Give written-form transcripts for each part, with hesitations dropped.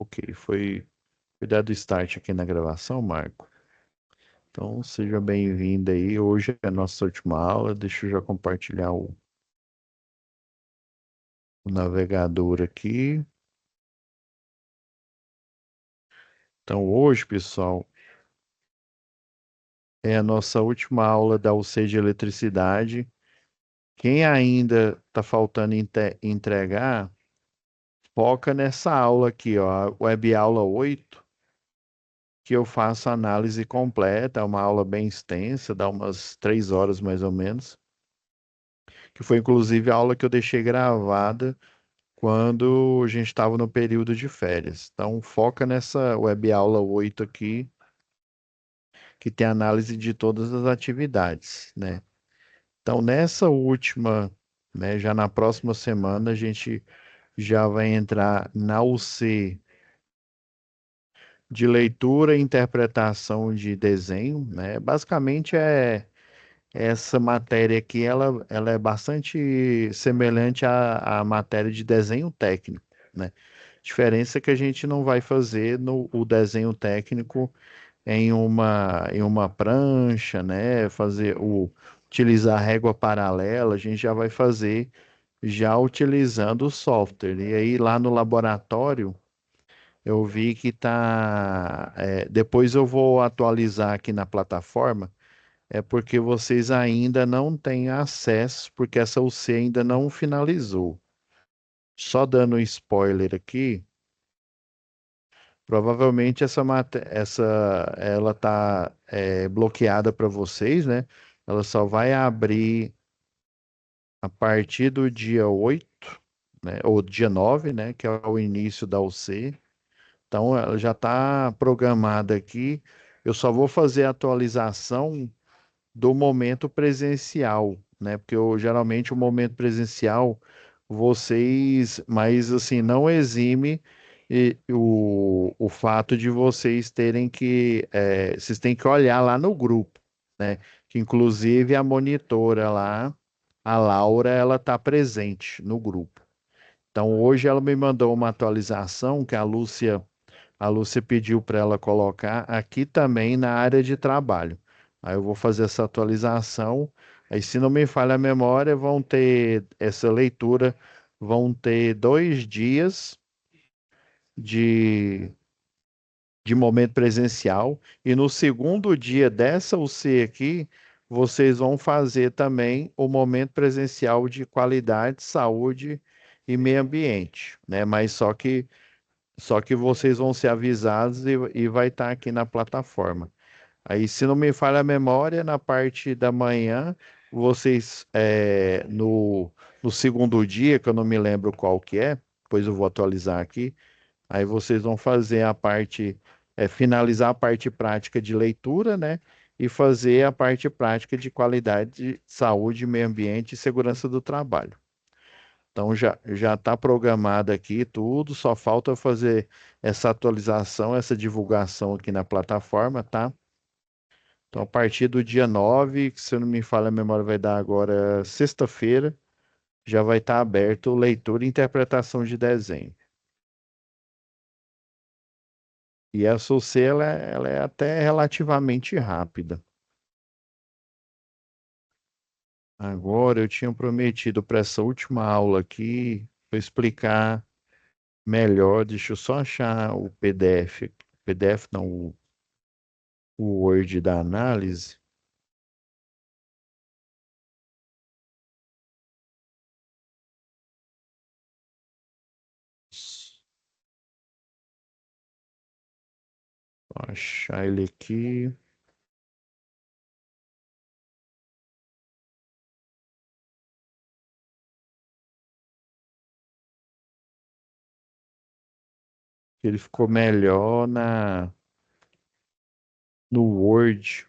Ok, foi dado start aqui na gravação, Marco. Então, seja bem-vindo aí. Hoje é a nossa última aula. Deixa eu já compartilhar o navegador aqui. Então, hoje, pessoal, é a nossa última aula da UC de Eletricidade. Quem ainda está faltando entregar, foca nessa aula aqui, ó, a Web Aula 8, que eu faço análise completa. É uma aula bem extensa, dá umas 3 horas mais ou menos, que foi inclusive a aula que eu deixei gravada quando a gente estava no período de férias. Então, foca nessa web aula 8 aqui, que tem análise de todas as atividades, né? Então, nessa última, né, já na próxima semana, a gente já vai entrar na UC de leitura e interpretação de desenho, né? Basicamente essa matéria aqui, ela é bastante semelhante à matéria de desenho técnico, né? Diferença é que a gente não vai fazer o desenho técnico em uma prancha, né? Utilizar régua paralela, a gente já vai fazer já utilizando o software. E aí lá no laboratório eu vi que tá. Depois eu vou atualizar aqui na plataforma, é porque vocês ainda não têm acesso, porque essa UC ainda não finalizou. Só dando um spoiler aqui, provavelmente ela tá bloqueada para vocês, né? Ela só vai abrir a partir do dia 8, né? Ou dia 9, né? Que é o início da UC. Então, ela já está programada aqui. Eu só vou fazer a atualização do momento presencial, né? Porque geralmente o momento presencial mas assim, não exime o fato de vocês têm que olhar lá no grupo, né? Que inclusive a monitora lá, a Laura, ela está presente no grupo. Então hoje ela me mandou uma atualização que a Lúcia pediu para ela colocar aqui também na área de trabalho. Aí eu vou fazer essa atualização. Aí, se não me falha a memória, vão ter essa leitura, vão ter 2 dias de, de momento presencial. E no segundo dia dessa UC aqui, vocês vão fazer também o momento presencial de qualidade, saúde e meio ambiente, né? Mas só que vocês vão ser avisados e vai estar aqui na plataforma. Aí, se não me falha a memória, na parte da manhã, vocês, no segundo dia, que eu não me lembro qual que é, depois eu vou atualizar aqui, aí vocês vão fazer finalizar a parte prática de leitura, né? E fazer a parte prática de qualidade, saúde, meio ambiente e segurança do trabalho. Então já está programado aqui tudo, só falta fazer essa atualização, essa divulgação aqui na plataforma, tá? Então, a partir do dia 9, que se eu não me falha a memória, vai dar agora sexta-feira, já vai estar aberto leitura e interpretação de desenho. E essa OC, ela é até relativamente rápida. Agora, eu tinha prometido para essa última aula aqui, para explicar melhor, deixa eu só achar o PDF, PDF não, o Word da análise. Vou achar ele aqui. Ele ficou melhor no Word.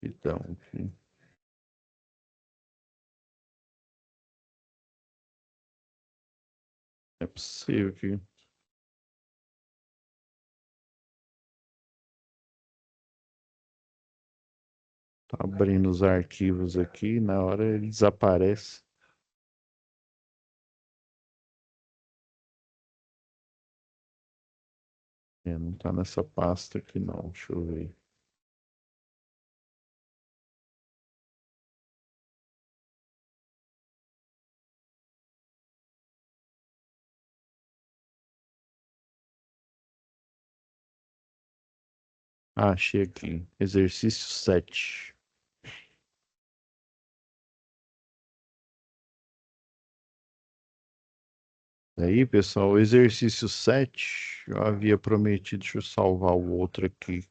Então, É possível que tá abrindo os arquivos aqui, na hora ele desaparece. É, não tá nessa pasta aqui não, deixa eu ver. Ah, achei aqui. Exercício 7. Aí, pessoal, o exercício 7 eu havia prometido, deixa eu salvar o outro aqui,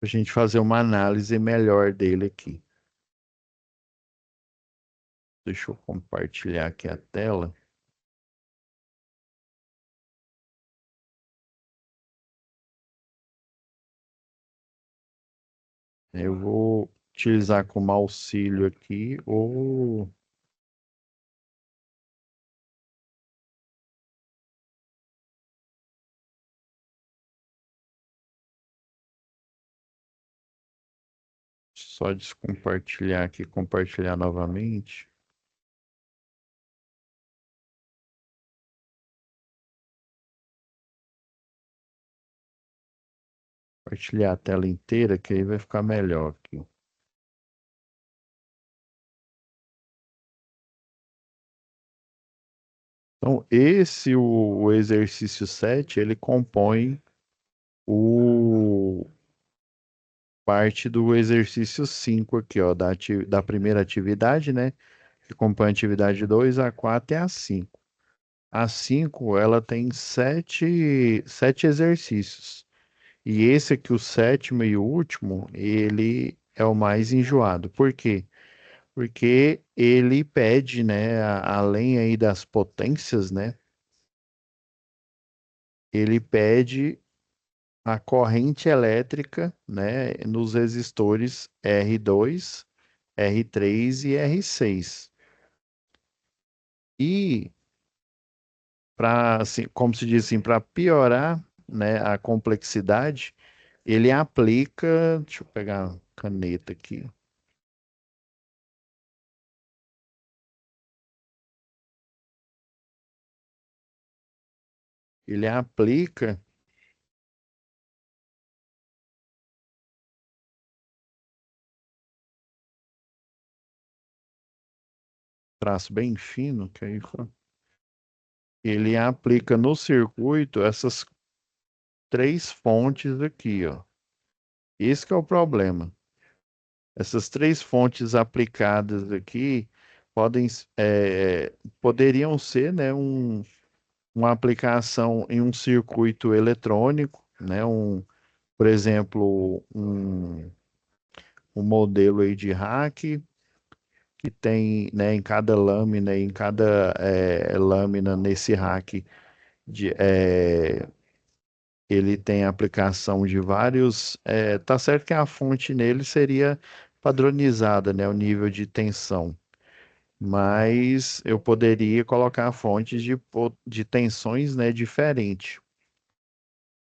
para a gente fazer uma análise melhor dele aqui. Deixa eu compartilhar aqui a tela. Eu vou utilizar como auxílio aqui ou só descompartilhar aqui, compartilhar novamente. Compartilhar a tela inteira, que aí vai ficar melhor aqui. Então, o exercício 7 ele compõe o parte do exercício 5 aqui, ó, da primeira atividade, né? Que compõe a atividade 2, a 4 e a 5. A 5 ela tem sete exercícios. E esse aqui, o sétimo e o último, ele é o mais enjoado. Por quê? Porque ele pede, né, além aí das potências, né? Ele pede a corrente elétrica, né, nos resistores R2, R3 e R6. E para, assim, como se diz assim, para piorar, né, a complexidade, ele aplica, deixa eu pegar a caneta aqui. Ele aplica traço bem fino, que aí ele aplica no circuito essas três fontes aqui, ó. Esse que é o problema. Essas três fontes aplicadas aqui podem, poderiam ser, né, uma aplicação em um circuito eletrônico, né, por exemplo, um modelo aí de rack que tem, né, em cada lâmina, em cada lâmina nesse rack de, ele tem aplicação de vários. Tá certo que a fonte nele seria padronizada, né, o nível de tensão, mas eu poderia colocar fontes de tensões, né, diferentes.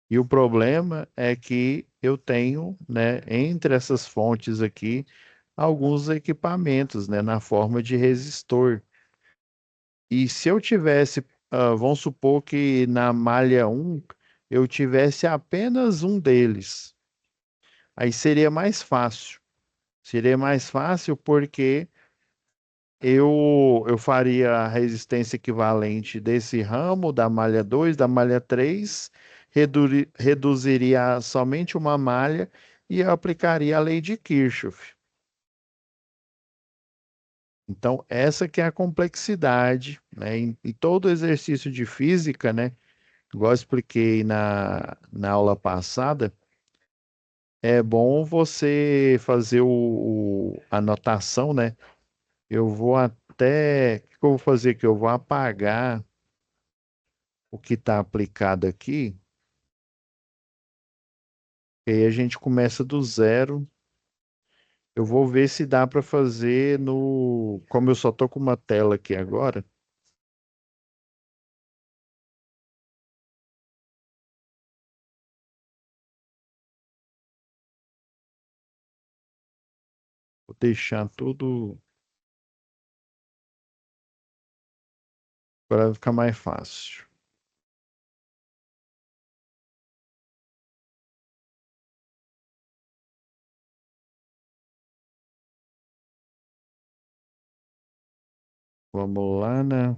E o problema é que eu tenho, né, entre essas fontes aqui, alguns equipamentos, né, na forma de resistor. E se eu tivesse, vamos supor que na malha um eu tivesse apenas um deles, aí seria mais fácil. Seria mais fácil porque eu faria a resistência equivalente desse ramo, da malha 2, da malha 3, reduziria somente uma malha e eu aplicaria a lei de Kirchhoff. Então, essa que é a complexidade, né? Em todo exercício de física, né? Igual eu expliquei na aula passada, é bom você fazer a anotação, né? Eu vou até. O que eu vou fazer aqui? Eu vou apagar o que está aplicado aqui, e aí a gente começa do zero Eu vou ver se dá para fazer no. Como eu só tô com uma tela aqui agora, vou deixar tudo para ficar mais fácil. Vamos lá, né?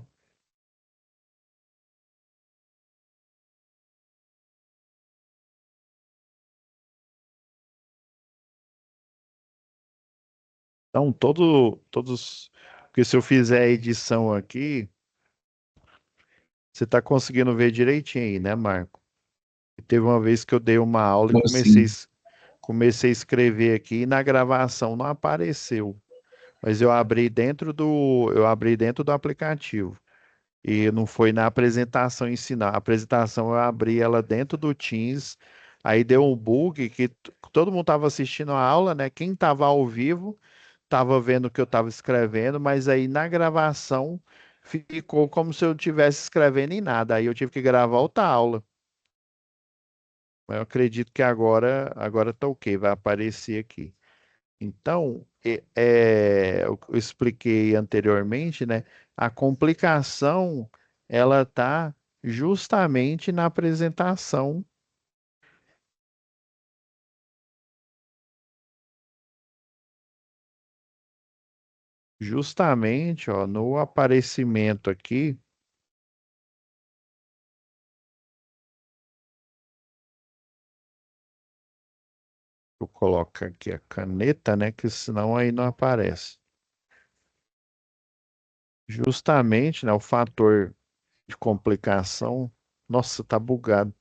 Então, todos. Porque se eu fizer a edição aqui, você está conseguindo ver direitinho aí, né, Marco? Teve uma vez que eu dei uma aula e Assim, comecei a escrever aqui e na gravação não apareceu. Mas eu abri dentro do aplicativo. E não foi na apresentação em si, não. A apresentação eu abri ela dentro do Teams, aí deu um bug que todo mundo estava assistindo a aula, né? Quem estava ao vivo estava vendo o que eu estava escrevendo, mas aí na gravação ficou como se eu estivesse escrevendo em nada. Aí eu tive que gravar outra aula. Mas eu acredito que agora tá ok, vai aparecer aqui. Então, eu expliquei anteriormente, né? A complicação, ela está justamente na apresentação, justamente, ó, no aparecimento aqui, eu coloco aqui a caneta, né? Que senão aí não aparece. Justamente, né? O fator de complicação, nossa, tá bugado.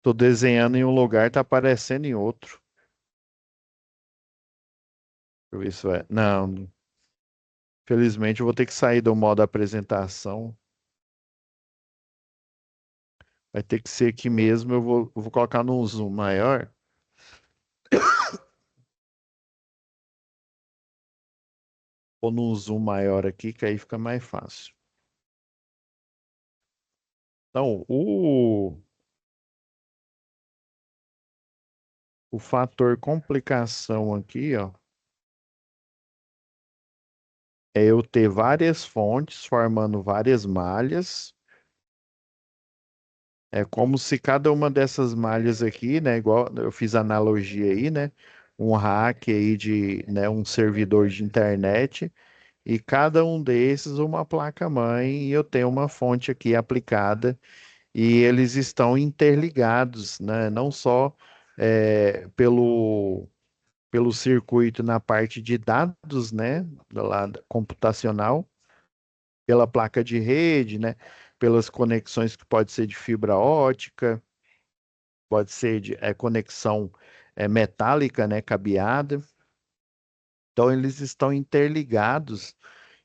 Tô desenhando em um lugar, tá aparecendo em outro. Deixa eu ver se vai. Não, felizmente eu vou ter que sair do modo apresentação. Vai ter que ser aqui mesmo. Eu vou colocar num zoom maior. Ou num zoom maior aqui, que aí fica mais fácil. Então, o fator complicação aqui, ó, é eu ter várias fontes formando várias malhas. É como se cada uma dessas malhas aqui, né, igual eu fiz analogia aí, né, um rack aí né, um servidor de internet. E cada um desses uma placa-mãe, e eu tenho uma fonte aqui aplicada, e eles estão interligados, né? Não só pelo circuito na parte de dados, né? Computacional, pela placa de rede, né? Pelas conexões que pode ser de fibra ótica, pode ser de conexão metálica, né? Cabeada. Então, eles estão interligados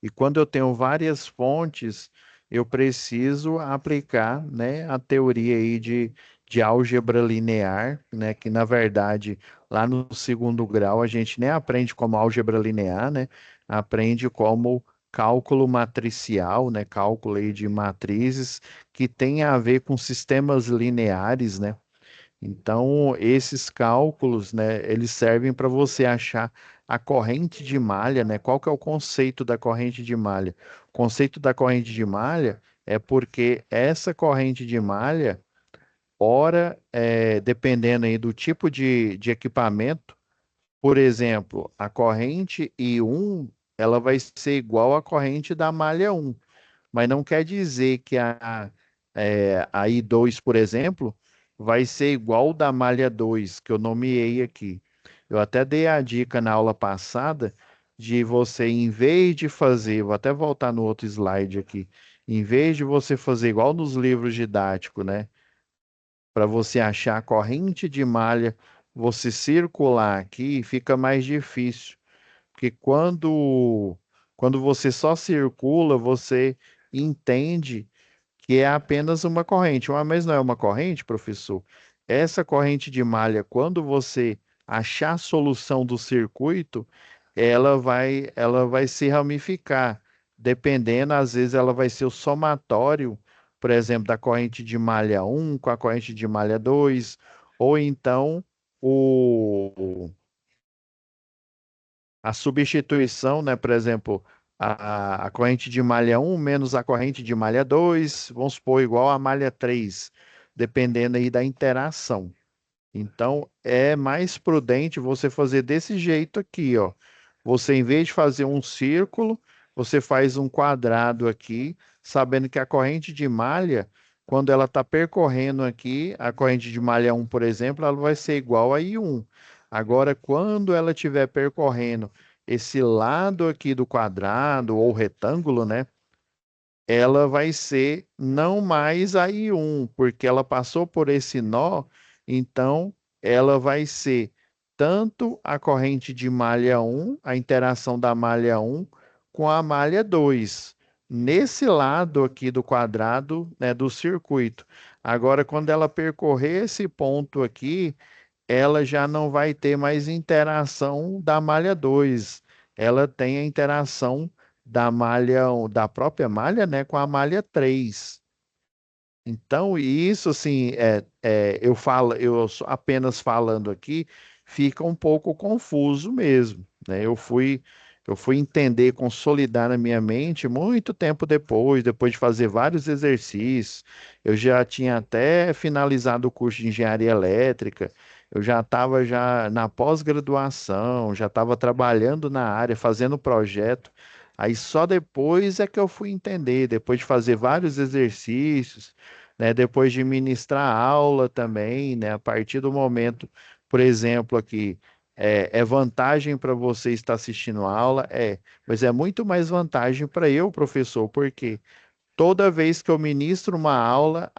e quando eu tenho várias fontes, eu preciso aplicar, né, a teoria aí de álgebra linear, né, que na verdade lá no segundo grau a gente nem aprende como álgebra linear, né, aprende como cálculo matricial, né, cálculo aí de matrizes que tem a ver com sistemas lineares, né. Então, esses cálculos, né, eles servem para você achar a corrente de malha, né? Qual que é o conceito da corrente de malha? O conceito da corrente de malha é porque essa corrente de malha, ora, dependendo aí do tipo de equipamento, por exemplo, a corrente I1, ela vai ser igual à corrente da malha 1, mas não quer dizer que a I2, por exemplo, vai ser igual da malha 2 que eu nomeei aqui. Eu até dei a dica na aula passada de você, em vez de fazer, vou até voltar no outro slide aqui, em vez de você fazer igual nos livros didáticos, né? Para você achar a corrente de malha, você circular aqui, fica mais difícil. Porque quando você só circula, você entende que é apenas uma corrente. Mas não é uma corrente, professor. Essa corrente de malha, quando você achar a solução do circuito, ela vai se ramificar. Dependendo, às vezes ela vai ser o somatório, por exemplo, da corrente de malha um com a corrente de malha 2 ou então o, a substituição, né? Por exemplo, a corrente de malha um menos a corrente de malha 2 vamos supor, igual a malha 3 dependendo aí da interação. Então, é mais prudente você fazer desse jeito aqui, ó. Você, em vez de fazer um círculo, você faz um quadrado aqui, sabendo que a corrente de malha, quando ela está percorrendo aqui, a corrente de malha um, por exemplo, ela vai ser igual a I1. Agora, quando ela estiver percorrendo esse lado aqui do quadrado ou retângulo, né? Ela vai ser não mais a I1, porque ela passou por esse nó, então ela vai ser tanto a corrente de malha um, a interação da malha um com a malha 2 nesse lado aqui do quadrado, né, do circuito. Agora, quando ela percorrer esse ponto aqui, ela já não vai ter mais interação da malha 2. Ela tem a interação da própria malha, né, com a malha 3. Então, isso assim, apenas falando aqui, fica um pouco confuso mesmo, né? Eu fui entender, consolidar na minha mente muito tempo depois de fazer vários exercícios. Eu já tinha até finalizado o curso de engenharia elétrica, eu já estava já na pós-graduação, já estava trabalhando na área, fazendo projeto. Aí só depois é que eu fui entender, depois de fazer vários exercícios, né? Depois de ministrar aula também, né? A partir do momento, por exemplo, aqui, é vantagem para você estar assistindo a aula? Mas é muito mais vantagem para eu, professor, porque toda vez que eu ministro uma aula,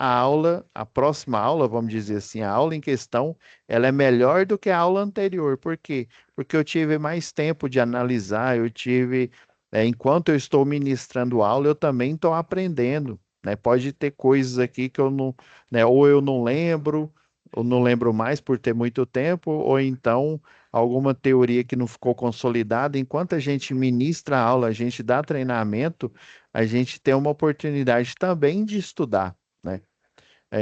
a próxima aula, vamos dizer assim, a aula em questão, ela é melhor do que a aula anterior. Por quê? Porque eu tive mais tempo de analisar, enquanto eu estou ministrando aula, eu também estou aprendendo, né? Pode ter coisas aqui que eu não, né, ou eu não lembro, ou não lembro mais por ter muito tempo, ou então alguma teoria que não ficou consolidada. Enquanto a gente ministra a aula, a gente dá treinamento, a gente tem uma oportunidade também de estudar, né?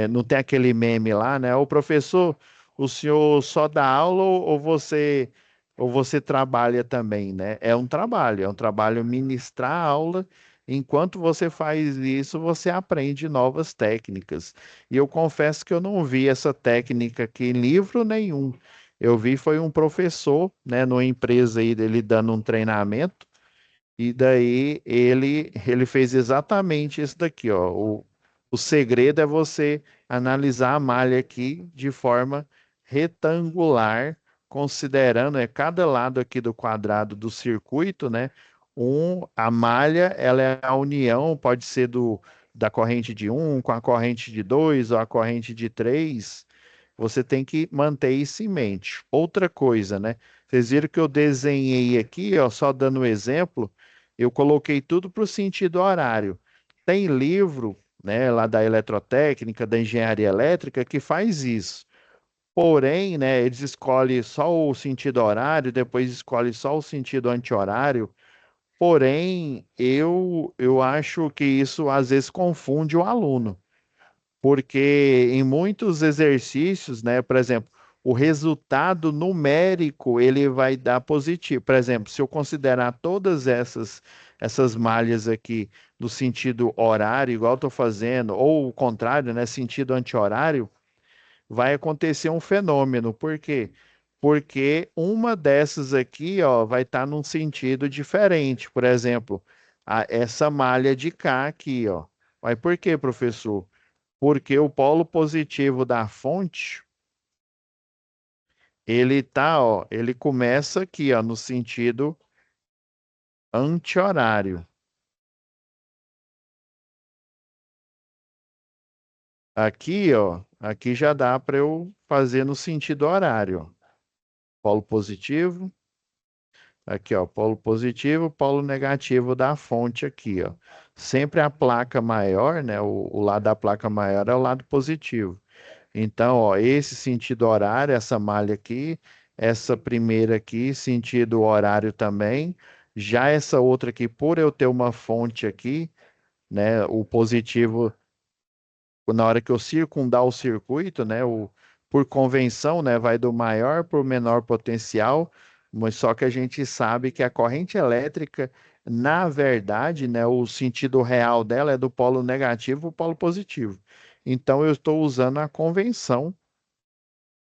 Não tem aquele meme lá, né? O professor, o senhor só dá aula ou você trabalha também, né? É um trabalho ministrar a aula. Enquanto você faz isso, você aprende novas técnicas. E eu confesso que eu não vi essa técnica aqui em livro nenhum. Eu vi foi um professor, né, numa empresa aí dele dando um treinamento e daí ele fez exatamente isso daqui, ó. O segredo é você analisar a malha aqui de forma retangular, considerando cada lado aqui do quadrado do circuito, né? A malha, ela é a união, pode ser da corrente de um com a corrente de 2 ou a corrente de 3. Você tem que manter isso em mente. Outra coisa, né? Vocês viram que eu desenhei aqui, ó, só dando um exemplo, eu coloquei tudo para o sentido horário. Tem livro, né, lá da eletrotécnica, da engenharia elétrica, que faz isso. Porém, né, eles escolhem só o sentido horário, depois escolhem só o sentido anti-horário. Porém, eu acho que isso às vezes confunde o aluno porque em muitos exercícios, né, por exemplo, o resultado numérico ele vai dar positivo. Por exemplo, se eu considerar todas essas malhas aqui no sentido horário, igual estou fazendo, ou o contrário, né, sentido anti-horário, vai acontecer um fenômeno. Por quê? Porque uma dessas aqui, ó, vai estar num sentido diferente. Por exemplo, essa malha de cá aqui, ó. Mas por quê, professor? Porque o polo positivo da fonte, ele começa aqui, ó, no sentido anti-horário. Aqui, ó, aqui já dá para eu fazer no sentido horário, ó. Polo positivo, aqui, ó, polo positivo, polo negativo da fonte aqui, ó. Sempre a placa maior, né, o lado da placa maior é o lado positivo. Então, ó, esse sentido horário, essa malha aqui, essa primeira aqui, sentido horário também. Já essa outra aqui, por eu ter uma fonte aqui, né, o positivo na hora que eu circundar o circuito, né, por convenção, né, vai do maior para o menor potencial, mas só que a gente sabe que a corrente elétrica, na verdade, né, o sentido real dela é do polo negativo para o polo positivo. Então eu estou usando a convenção,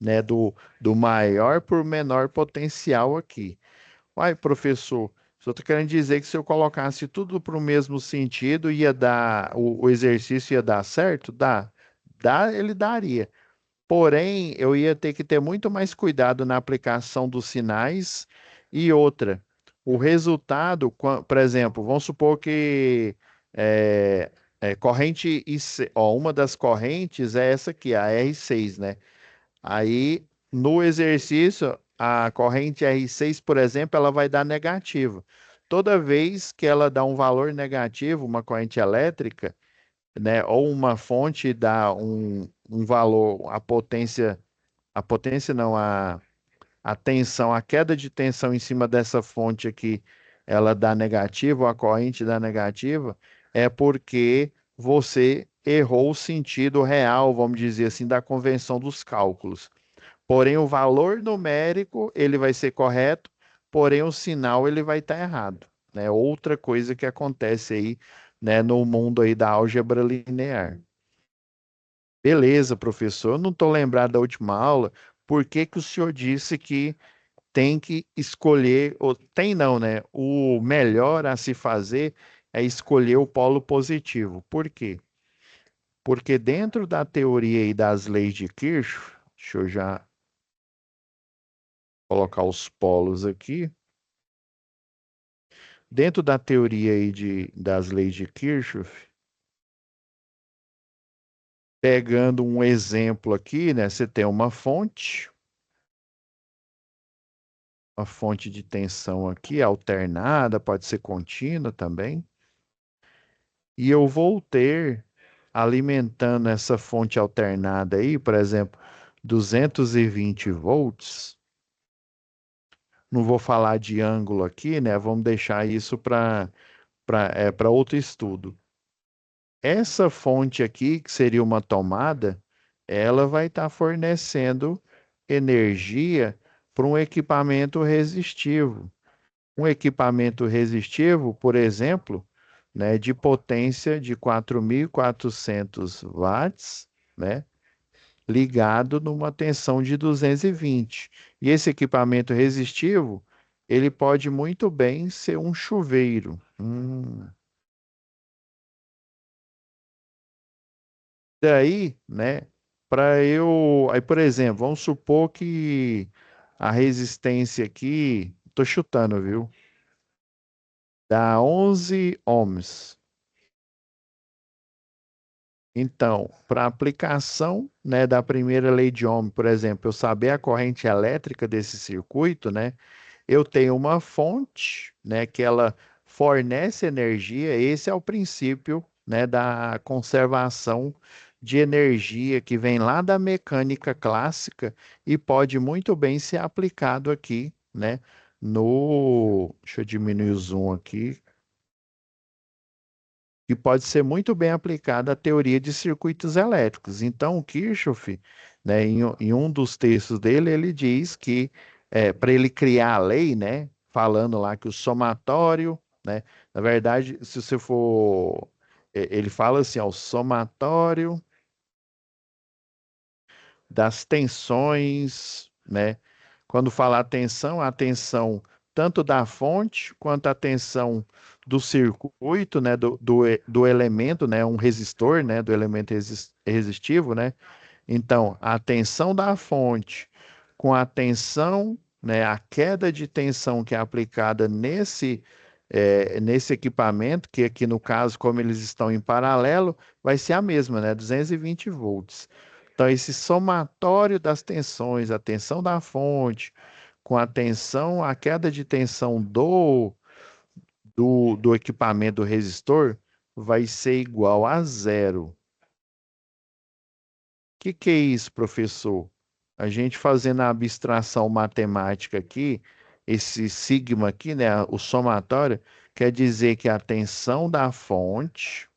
né, do maior por menor potencial aqui. Uai, professor, só estou querendo dizer que se eu colocasse tudo para o mesmo sentido, ia dar, o exercício ia dar certo? Ele daria. Porém, eu ia ter que ter muito mais cuidado na aplicação dos sinais e outra. O resultado, por exemplo, vamos supor que é, corrente IC, ó, uma das correntes é essa aqui, a R6, né? Aí, no exercício, a corrente R6, por exemplo, ela vai dar negativo. Toda vez que ela dá um valor negativo, uma corrente elétrica, né, ou uma fonte dá um valor, a potência não, a tensão, a queda de tensão em cima dessa fonte aqui, ela dá negativa, ou a corrente dá negativa, é porque você errou o sentido real, vamos dizer assim, da convenção dos cálculos. Porém, o valor numérico ele vai ser correto, porém o sinal ele vai estar errado, né? Outra coisa que acontece aí, né, no mundo aí da álgebra linear. Beleza, professor, eu não estou lembrado da última aula. Por que que o senhor disse que tem que escolher, ou tem não, né? O melhor a se fazer é escolher o polo positivo. Por quê? Porque dentro da teoria e das leis de Kirchhoff, deixa eu já colocar os polos aqui. Dentro da teoria aí das leis de Kirchhoff, pegando um exemplo aqui, né? Você tem uma fonte de tensão aqui, alternada, pode ser contínua também. E eu vou ter, alimentando essa fonte alternada aí, por exemplo, 220 volts. Não vou falar de ângulo aqui, né? Vamos deixar isso para outro estudo. Essa fonte aqui, que seria uma tomada, ela vai estar fornecendo energia para um equipamento resistivo. Um equipamento resistivo, por exemplo, né, de potência de 4.400 watts, né, ligado numa tensão de 220. E esse equipamento resistivo, ele pode muito bem ser um chuveiro. Daí, né, aí, por exemplo, vamos supor que a resistência aqui, tô chutando, viu? Dá 11 ohms. Então, para aplicação, né, da primeira lei de Ohm, por exemplo, eu saber a corrente elétrica desse circuito, né, eu tenho uma fonte, né, que ela fornece energia. Esse é o princípio, né, da conservação de energia que vem lá da mecânica clássica e pode muito bem ser aplicado aqui, né, deixa eu diminuir o zoom aqui, que pode ser muito bem aplicada à teoria de circuitos elétricos. Então, o Kirchhoff, né, em um dos textos dele, ele diz que para ele criar a lei, né, falando lá que o somatório, né, na verdade, se você for, ele fala assim, ó, o somatório das tensões, né? Quando fala a tensão tanto da fonte quanto a tensão do circuito, né? Do elemento, né? Um resistor, né? Do elemento resistivo, né? Então, a tensão da fonte com a tensão, né? A queda de tensão que é aplicada nesse equipamento, que aqui no caso, como eles estão em paralelo, vai ser a mesma, né? 220 volts. Então, esse somatório das tensões, a tensão da fonte, com a tensão, a queda de tensão do equipamento do resistor, vai ser igual a zero. O que é isso, professor? A gente fazendo a abstração matemática aqui, esse sigma aqui, né, o somatório, quer dizer que a tensão da fonte,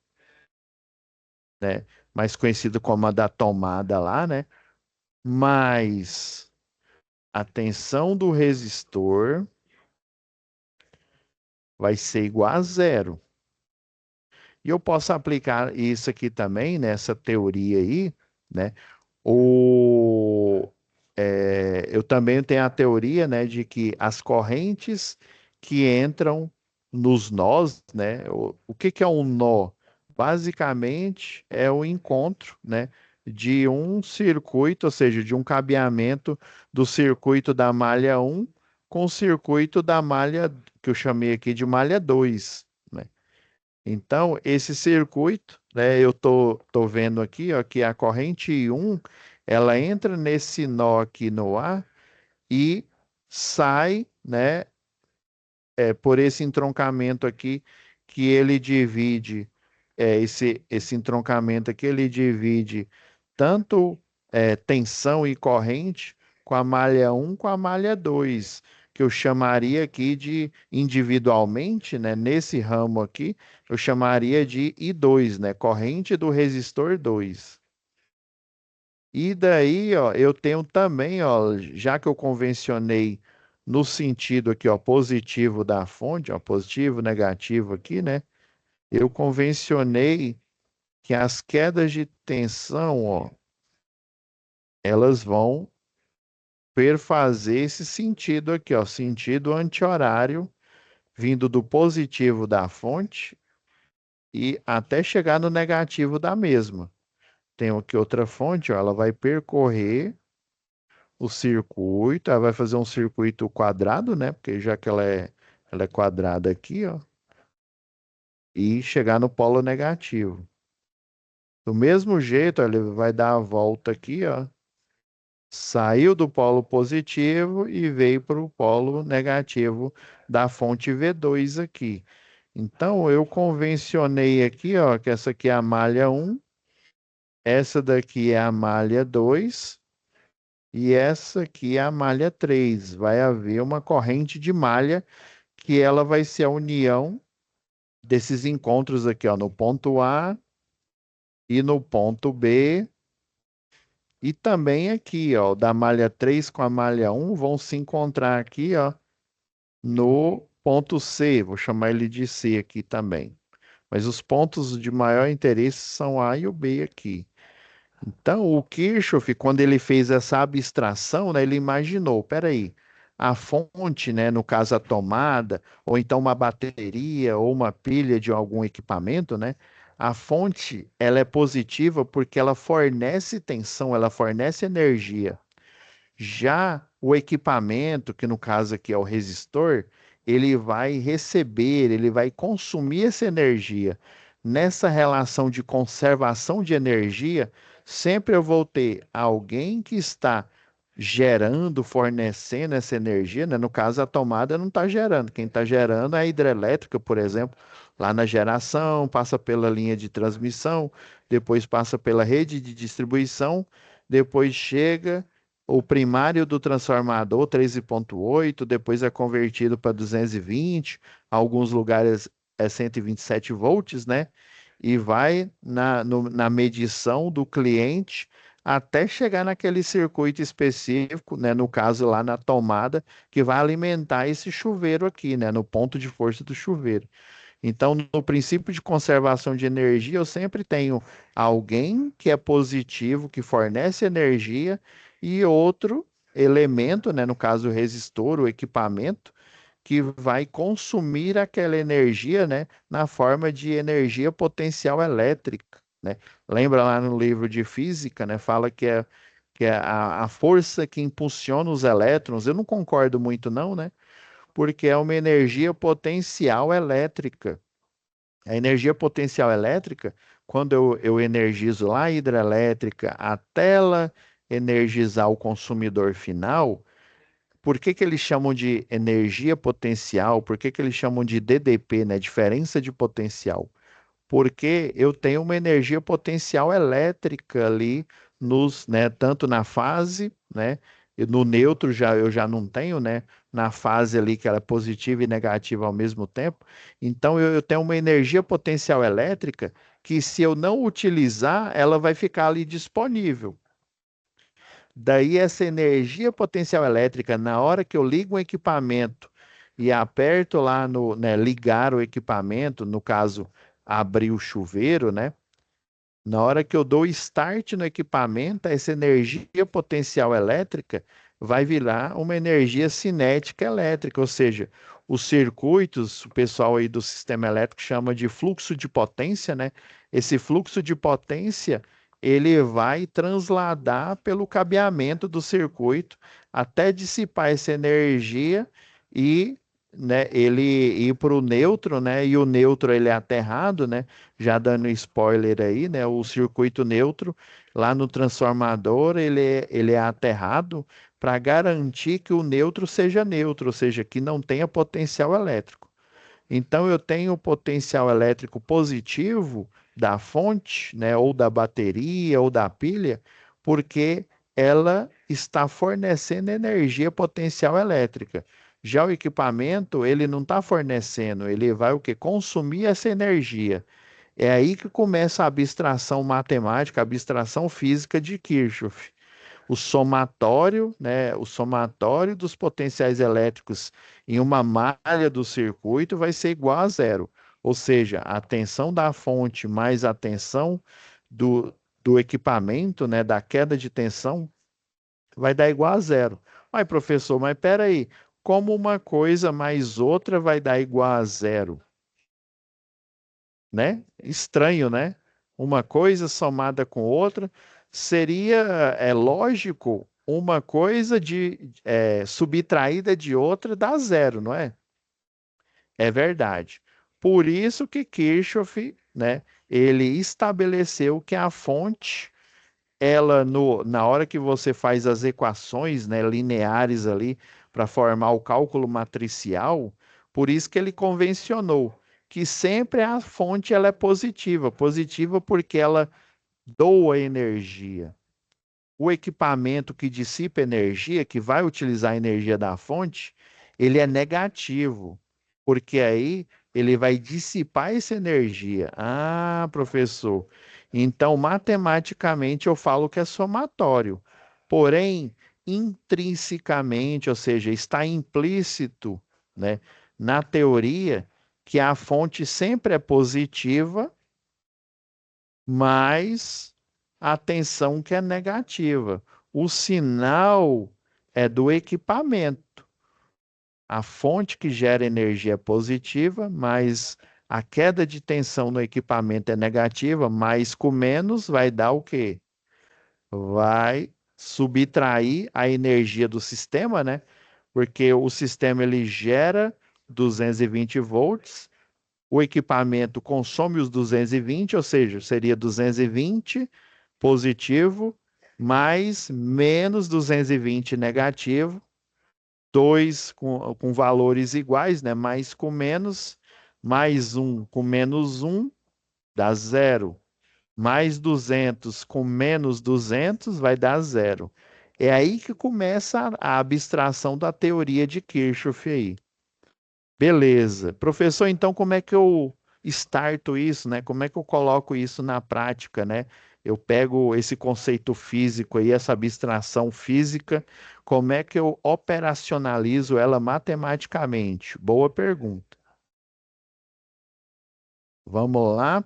né, mais conhecido como a da tomada lá, né, mais a tensão do resistor vai ser igual a zero. E eu posso aplicar isso aqui também, nessa teoria aí, né? O, eu também tenho a teoria, né, de que as correntes que entram nos nós, né? O que que é um nó? Basicamente é o encontro, né, de um circuito, ou seja, de um cabeamento do circuito da malha um com o circuito da malha, que eu chamei aqui de malha 2, né? Então, esse circuito, né, eu tô vendo aqui, ó, que a corrente um ela entra nesse nó aqui no A e sai, né, por esse entroncamento aqui, que ele divide, esse entroncamento aqui, ele divide tanto tensão e corrente com a malha um com a malha 2 que eu chamaria aqui de individualmente, né, nesse ramo aqui, eu chamaria de I2, né, corrente do resistor 2. E daí, ó, eu tenho também, ó, já que eu convencionei no sentido aqui, ó, positivo da fonte, ó, positivo, negativo aqui, né? Eu convencionei que as quedas de tensão, ó, elas vão perfazer esse sentido aqui, ó, sentido anti-horário, vindo do positivo da fonte e até chegar no negativo da mesma. Tem aqui outra fonte, ó, ela vai percorrer o circuito, ela vai fazer um circuito quadrado, né? Porque já que ela é quadrada aqui, ó, e chegar no polo negativo. Do mesmo jeito, ó, ele vai dar a volta aqui, ó, saiu do polo positivo e veio para o polo negativo da fonte V2 aqui. Então, eu convencionei aqui, ó, que essa aqui é a malha um, essa daqui é a malha 2. E essa aqui é a malha 3. Vai haver uma corrente de malha que ela vai ser a união desses encontros aqui, ó, no ponto A e no ponto B. E também aqui, ó, da malha 3 com a malha um vão se encontrar aqui, ó, no ponto C. Vou chamar ele de C aqui também. Mas os pontos de maior interesse são A e o B aqui. Então, o Kirchhoff, quando ele fez essa abstração, né, ele imaginou, peraí, a fonte, né, no caso a tomada, ou então uma bateria ou uma pilha de algum equipamento, né, a fonte, ela é positiva porque ela fornece tensão, ela fornece energia. Já o equipamento, que no caso aqui é o resistor, ele vai receber, ele vai consumir essa energia. Nessa relação de conservação de energia, sempre eu vou ter alguém que está gerando, fornecendo essa energia, né? No caso, a tomada não está gerando. Quem está gerando é a hidrelétrica, por exemplo, lá na geração, passa pela linha de transmissão, depois passa pela rede de distribuição, depois chega o primário do transformador 13.8, depois é convertido para 220, alguns lugares é 127 volts, né? E vai na medição do cliente até chegar naquele circuito específico, né? No caso lá na tomada, que vai alimentar esse chuveiro aqui, né? No ponto de força do chuveiro. Então, no princípio de conservação de energia, eu sempre tenho alguém que é positivo, que fornece energia, e outro elemento, né, no caso o resistor, o equipamento, que vai consumir aquela energia, né, na forma de energia potencial elétrica, né? Lembra lá no livro de física, né, fala que é a força que impulsiona os elétrons. Eu não concordo muito não, né? Porque é uma energia potencial elétrica. A energia potencial elétrica, quando eu energizo lá a hidrelétrica até ela energizar o consumidor final, por que que eles chamam de energia potencial? Por que que eles chamam de DDP, né? Diferença de potencial. Porque eu tenho uma energia potencial elétrica ali nos, né, tanto na fase né? E no neutro eu já não tenho, né? Na fase ali que ela é positiva e negativa ao mesmo tempo. Então eu tenho uma energia potencial elétrica que, se eu não utilizar, ela vai ficar ali disponível. Daí essa energia potencial elétrica, na hora que eu ligo um equipamento e aperto lá no, né, ligar o equipamento, no caso, abrir o chuveiro, né? Na hora que eu dou start no equipamento, essa energia potencial elétrica vai virar uma energia cinética elétrica, ou seja, os circuitos, o pessoal aí do sistema elétrico chama de fluxo de potência, né? Esse fluxo de potência, ele vai transladar pelo cabeamento do circuito até dissipar essa energia e, né, ele ir para o neutro, né? E o neutro ele é aterrado, né? Já dando spoiler aí, né? O circuito neutro lá no transformador ele é aterrado para garantir que o neutro seja neutro, ou seja, que não tenha potencial elétrico. Então eu tenho o potencial elétrico positivo da fonte, né, ou da bateria ou da pilha, porque ela está fornecendo energia potencial elétrica. Já o equipamento, ele não está fornecendo, ele vai o quê? Consumir essa energia. É aí que começa a abstração matemática, a abstração física de Kirchhoff. O somatório, né, o somatório dos potenciais elétricos em uma malha do circuito vai ser igual a zero. Ou seja, a tensão da fonte mais a tensão do equipamento, né, da queda de tensão, vai dar igual a zero. Ai, professor, mas espera aí, como uma coisa mais outra vai dar igual a zero? Né? Estranho, né? Uma coisa somada com outra seria, é lógico, uma coisa subtraída de outra dá zero, não é? É verdade. Por isso que Kirchhoff, né, ele estabeleceu que a fonte, ela na hora que você faz as equações, né, lineares ali para formar o cálculo matricial, por isso que ele convencionou que sempre a fonte ela é positiva, positiva porque ela doa energia. O equipamento que dissipa energia, que vai utilizar a energia da fonte, ele é negativo, porque aí ele vai dissipar essa energia. Ah, professor, então matematicamente eu falo que é somatório. Porém, intrinsecamente, ou seja, está implícito, né, na teoria que a fonte sempre é positiva, mas a tensão que é negativa. O sinal é do equipamento. A fonte que gera energia é positiva, mas a queda de tensão no equipamento é negativa, mas com menos vai dar o quê? Vai subtrair a energia do sistema, né? Porque o sistema ele gera 220 volts, o equipamento consome os 220, ou seja, seria 220 positivo mais menos 220 negativo, dois com valores iguais, né? Mais com menos, mais um com menos um dá zero. Mais 200 com menos 200 vai dar zero. É aí que começa a abstração da teoria de Kirchhoff aí. Beleza. Professor, então como é que eu starto isso, né? Como é que eu coloco isso na prática, né? Eu pego esse conceito físico aí, essa abstração física, como é que eu operacionalizo ela matematicamente? Boa pergunta. Vamos lá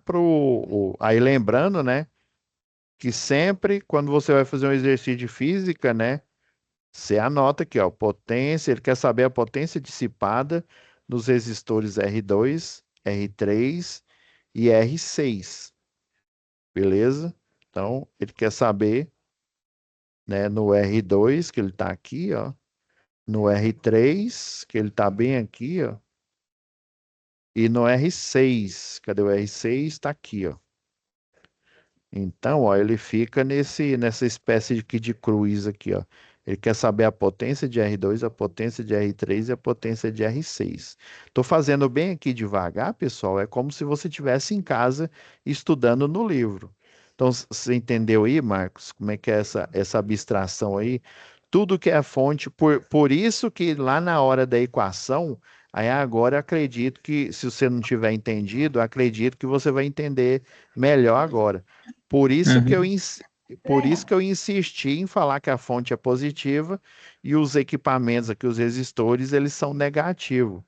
Aí lembrando, né, que sempre quando você vai fazer um exercício de física, né, você anota aqui, ó, potência, ele quer saber a potência dissipada nos resistores R2, R3 e R6, beleza? Então, ele quer saber, né, no R2, que ele está aqui, ó, no R3, que ele está bem aqui, ó, e no R6, cadê o R6? Está aqui, ó. Então, ó, ele fica nessa espécie de cruz aqui, ó. Ele quer saber a potência de R2, a potência de R3 e a potência de R6. Estou fazendo bem aqui devagar, pessoal. É como se você estivesse em casa estudando no livro. Então, você entendeu aí, Marcos, como é que é essa abstração aí tudo que é fonte, por isso que lá na hora da equação, aí agora eu acredito que, se você não tiver entendido, eu acredito que você vai entender melhor agora. Por isso que eu, Uhum. ins- por isso que eu insisti em falar que a fonte é positiva e os equipamentos aqui, os resistores, eles são negativos,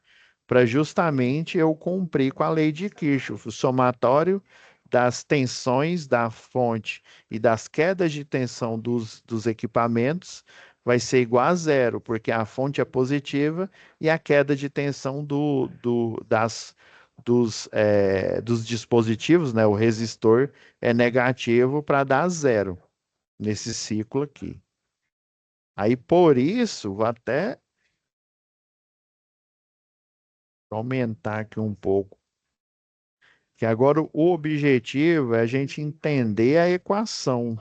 para justamente eu cumprir com a lei de Kirchhoff, o somatório das tensões da fonte e das quedas de tensão dos equipamentos vai ser igual a zero, porque a fonte é positiva e a queda de tensão dos dispositivos, né, o resistor, é negativo para dar zero nesse ciclo aqui. Aí, por isso, vou até aumentar aqui um pouco, que agora o objetivo é a gente entender a equação.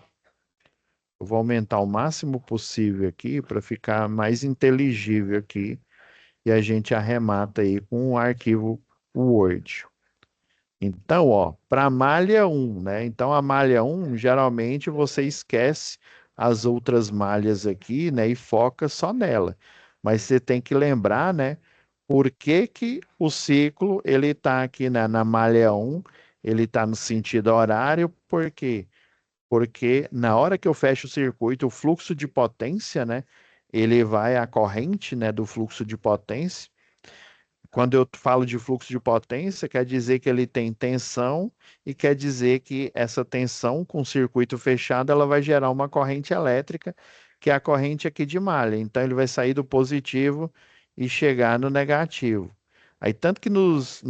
Eu vou aumentar o máximo possível aqui para ficar mais inteligível aqui e a gente arremata aí com um arquivo Word. Então, ó, para a malha um, né? Então, a malha um geralmente você esquece as outras malhas aqui, né? E foca só nela. Mas você tem que lembrar, né? Por que que o ciclo, ele está aqui na malha um, ele está no sentido horário, por quê? Porque na hora que eu fecho o circuito, o fluxo de potência, né? Ele vai à corrente, né, do fluxo de potência. Quando eu falo de fluxo de potência, quer dizer que ele tem tensão e quer dizer que essa tensão com o circuito fechado, ela vai gerar uma corrente elétrica, que é a corrente aqui de malha. Então ele vai sair do positivo e chegar no negativo. Aí tanto que nos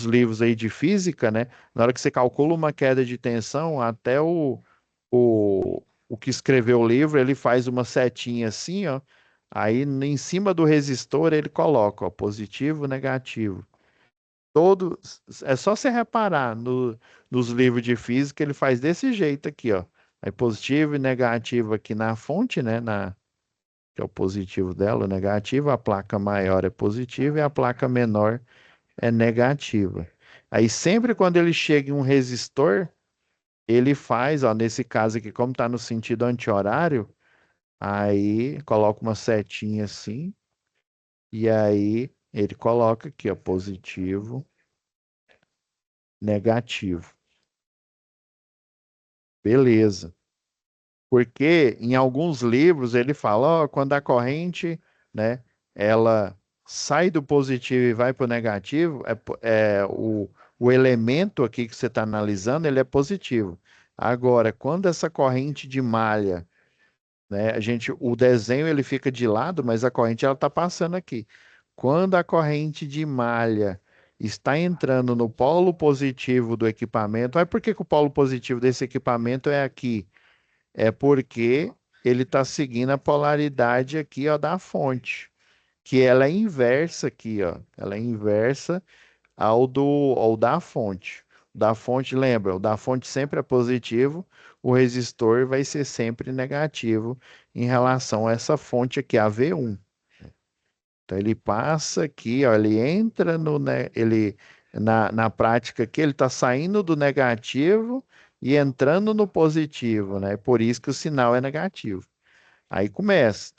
livros aí de física, né, na hora que você calcula uma queda de tensão, até o que escreveu o livro, ele faz uma setinha assim, ó. Aí em cima do resistor ele coloca, ó, positivo, negativo. Todo, é só você reparar nos livros de física, ele faz desse jeito aqui, ó. Aí positivo e negativo aqui na fonte, né, que é o positivo dela, o negativo, a placa maior é positiva e a placa menor é negativa. Aí sempre quando ele chega em um resistor, ele faz, ó, nesse caso aqui, como está no sentido anti-horário, aí coloca uma setinha assim, e aí ele coloca aqui, ó, positivo, negativo. Beleza. Porque em alguns livros ele fala, ó, quando a corrente, né, ela sai do positivo e vai para o negativo, o elemento aqui que você está analisando, ele é positivo. Agora, quando essa corrente de malha, né? O desenho ele fica de lado, mas a corrente ela está passando aqui. Quando a corrente de malha está entrando no polo positivo do equipamento, aí por que que o polo positivo desse equipamento é aqui? É porque ele está seguindo a polaridade aqui, ó, da fonte, que ela é inversa aqui, ó. Ela é inversa ao da fonte. O da fonte, lembra, o da fonte sempre é positivo, o resistor vai ser sempre negativo em relação a essa fonte aqui, a V1. Então ele passa aqui, ó, ele entra no, né, ele na prática aqui, ele está saindo do negativo e entrando no positivo, né? Por isso que o sinal é negativo. Aí começa.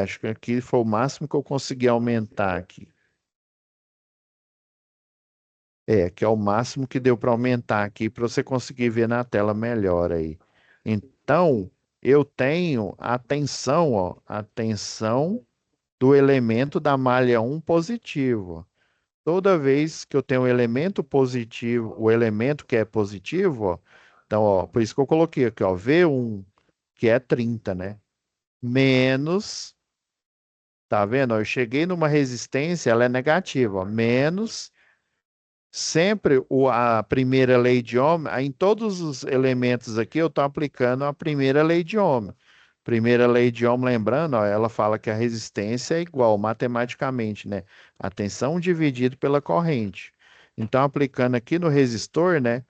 Acho que aqui foi o máximo que eu consegui aumentar aqui. Que é o máximo que deu para aumentar aqui para você conseguir ver na tela melhor aí. Então, eu tenho a tensão, ó, a tensão do elemento da malha um positivo. Toda vez que eu tenho um elemento positivo, o elemento que é positivo, ó, então, ó, por isso que eu coloquei aqui, ó, V1, que é 30, né? Menos, tá vendo? Ó, eu cheguei numa resistência, ela é negativa, ó, menos sempre a primeira lei de Ohm, em todos os elementos aqui eu estou aplicando a primeira lei de Ohm. Primeira lei de Ohm, lembrando, ó, ela fala que a resistência é igual matematicamente, né? A tensão dividido pela corrente. Então, aplicando aqui no resistor, né?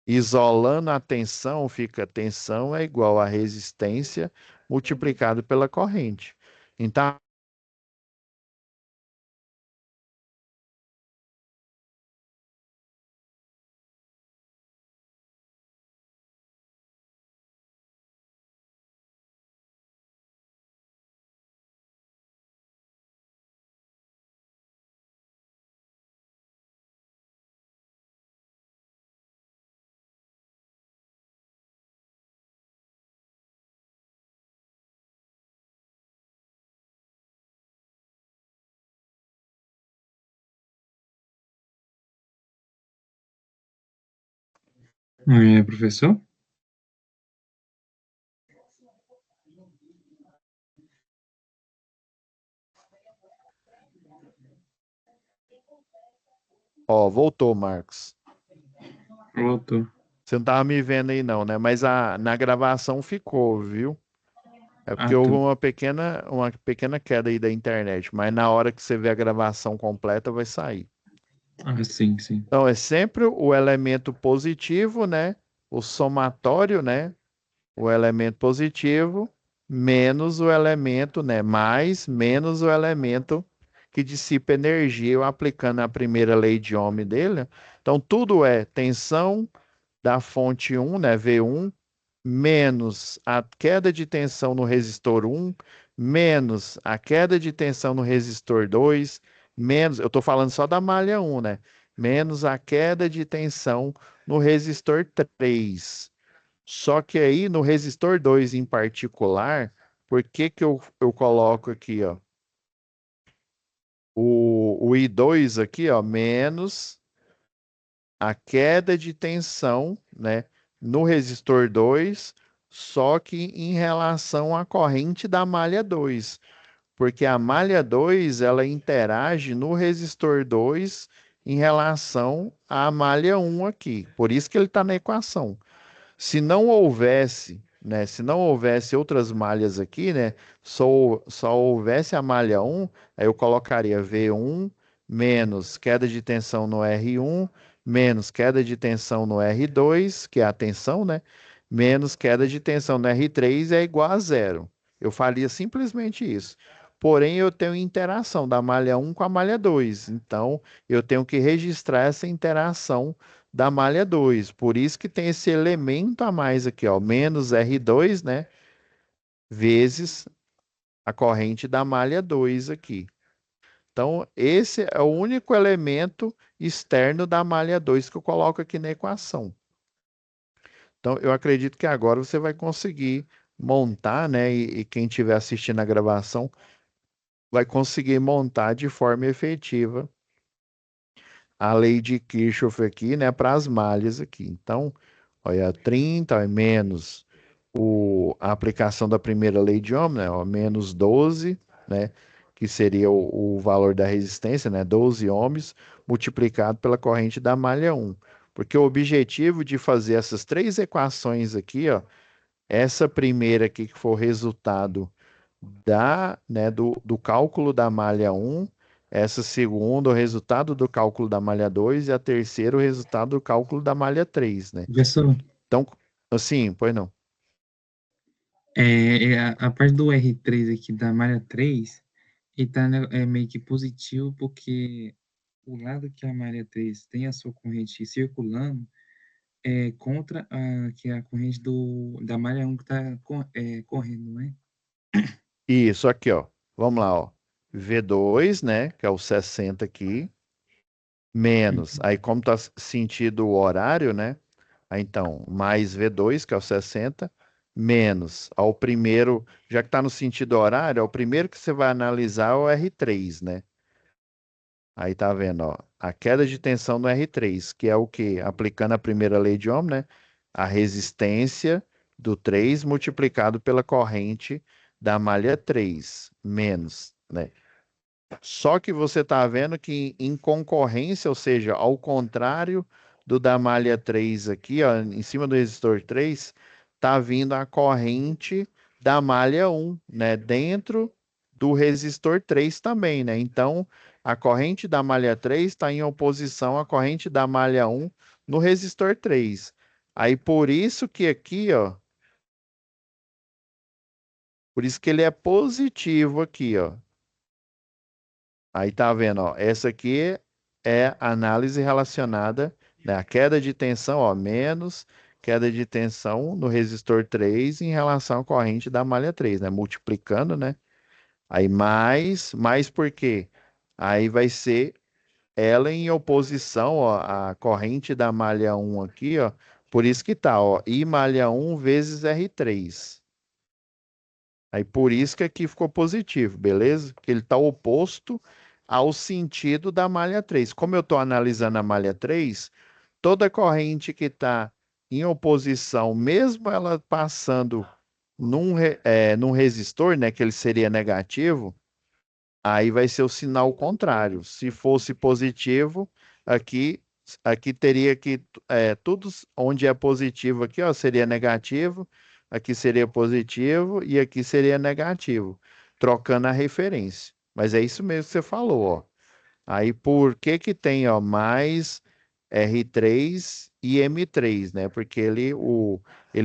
Isolando a tensão, fica tensão é igual a resistência multiplicado pela corrente. Então, Professor? Ó, voltou, Marcos. Voltou. Você não tava me vendo aí não, né? Mas na gravação ficou, viu? É porque Ah, houve tá. uma pequena queda aí da internet, mas na hora que você vê a gravação completa vai sair. Ah, sim, sim. Então é sempre o elemento positivo, né? O somatório, né? O elemento positivo menos o elemento, né? Mais menos o elemento que dissipa energia, eu aplicando a primeira lei de Ohm dele. Então tudo é tensão da fonte um, né? V1 menos a queda de tensão no resistor um, menos a queda de tensão no resistor 2, menos, eu estou falando só da malha um, né? Menos a queda de tensão no resistor 3. Só que aí no resistor 2 em particular, por que que eu coloco aqui, ó, o I2 aqui, ó, menos a queda de tensão, né, no resistor 2, só que em relação à corrente da malha 2, porque a malha 2 ela interage no resistor 2 em relação à malha um aqui. Por isso que ele está na equação. Se não houvesse, né, se não houvesse outras malhas aqui, né, só houvesse a malha um, aí eu colocaria V1 menos queda de tensão no R1 menos queda de tensão no R2, que é a tensão, né, menos queda de tensão no R3 é igual a zero. Eu faria simplesmente isso. Porém, eu tenho interação da malha um com a malha 2, então eu tenho que registrar essa interação da malha 2. Por isso que tem esse elemento a mais aqui, ó, menos R2, né, vezes a corrente da malha 2 aqui. Então, esse é o único elemento externo da malha 2 que eu coloco aqui na equação. Então, eu acredito que agora você vai conseguir montar, né, e quem estiver assistindo a gravação vai conseguir montar de forma efetiva a lei de Kirchhoff aqui, né, para as malhas aqui. Então, olha, 30 é menos a aplicação da primeira lei de Ohm, né, ó, menos 12, né, que seria o valor da resistência, né, 12 ohms, multiplicado pela corrente da malha um. Porque o objetivo de fazer essas três equações aqui, ó, essa primeira aqui que for o resultado do cálculo da malha um, essa segunda, o resultado do cálculo da malha 2 e a terceira, o resultado do cálculo da malha 3, né? Professor, Então, assim, pois não. a parte do R3 aqui da malha 3, ele tá, né, meio que positivo, porque o lado que a malha 3 tem a sua corrente circulando é contra que é a corrente da malha 1 que está correndo, não é? Isso aqui, ó. Vamos lá, ó. V2, né, que é o 60 aqui, menos. Uhum. Aí, como tá sentido o horário, né? Aí, então, mais V2, que é o 60, menos. Ao primeiro, já que está no sentido horário, é o primeiro que você vai analisar é o R3, né? Aí tá vendo, ó, a queda de tensão no R3, que é o quê? Aplicando a primeira lei de Ohm, né? A resistência do 3 multiplicado pela corrente da malha 3 menos, né? Só que você está vendo que em concorrência, ou seja, ao contrário do da malha 3 aqui, ó, em cima do resistor 3, está vindo a corrente da malha um, né? Dentro do resistor 3 também, né? Então, a corrente da malha 3 está em oposição à corrente da malha um no resistor 3. Aí, por isso que aqui, ó, por isso que ele é positivo aqui, ó. Aí tá vendo, ó, essa aqui é análise relacionada, né, a queda de tensão, ó, menos queda de tensão no resistor 3 em relação à corrente da malha 3, né, multiplicando, né? Aí mais por quê? Aí vai ser ela em oposição, ó, à corrente da malha um aqui, ó, por isso que tá, ó, I malha um vezes R3. Aí por isso que aqui ficou positivo, beleza? Que ele está oposto ao sentido da malha 3. Como eu estou analisando a malha 3, toda corrente que está em oposição, mesmo ela passando num resistor, né, que ele seria negativo, aí vai ser o sinal contrário. Se fosse positivo, aqui, aqui teria que, tudo onde é positivo aqui, ó, seria negativo, aqui seria positivo e aqui seria negativo, trocando a referência. Mas é isso mesmo que você falou, ó. Aí por que que tem, ó, mais R3 e M3, né? Porque ele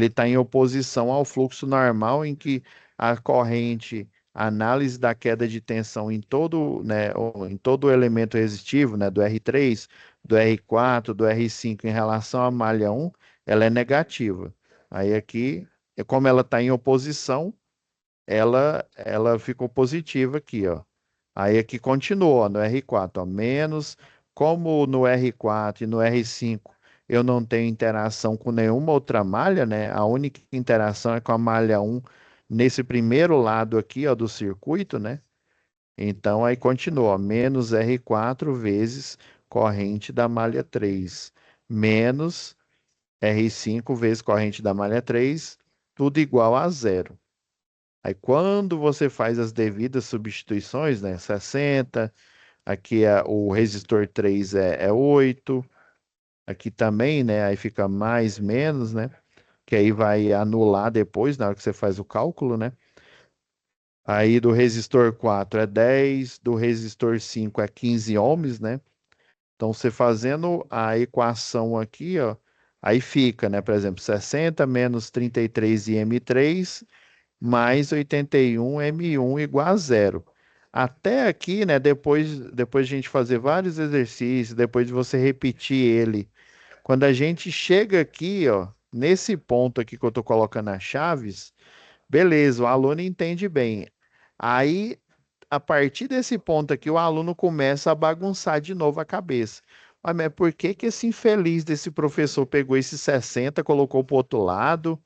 está em oposição ao fluxo normal em que a corrente, a análise da queda de tensão em todo, né, em todo o elemento resistivo, né, do R3, do R4, do R5 em relação à malha 1, ela é negativa. Aí aqui, como ela está em oposição, ela ficou positiva aqui, ó. Aí aqui continua no R4, ó, menos, como no R4 e no R5 eu não tenho interação com nenhuma outra malha, né? A única interação é com a malha 1 nesse primeiro lado aqui, ó, do circuito, né? Então aí continua, ó, menos R4 vezes corrente da malha 3, menos R5 vezes corrente da malha 3, tudo igual a zero. Aí quando você faz as devidas substituições, né, 60, aqui o resistor 3 é 8, aqui também, né, aí fica mais, menos, né, que aí vai anular depois, na hora que você faz o cálculo, né. Aí do resistor 4 é 10, do resistor 5 é 15 ohms, né. Então você fazendo a equação aqui, ó, aí fica, né, por exemplo, 60 menos 33 M3 mais 81 M1 igual a zero. Até aqui, né, depois de a gente fazer vários exercícios, depois de você repetir ele, quando a gente chega aqui, ó, nesse ponto aqui que eu estou colocando as chaves, beleza, o aluno entende bem. Aí, a partir desse ponto aqui, o aluno começa a bagunçar de novo a cabeça. Ah, mas por que que esse infeliz desse professor pegou esse 60, colocou para o outro lado?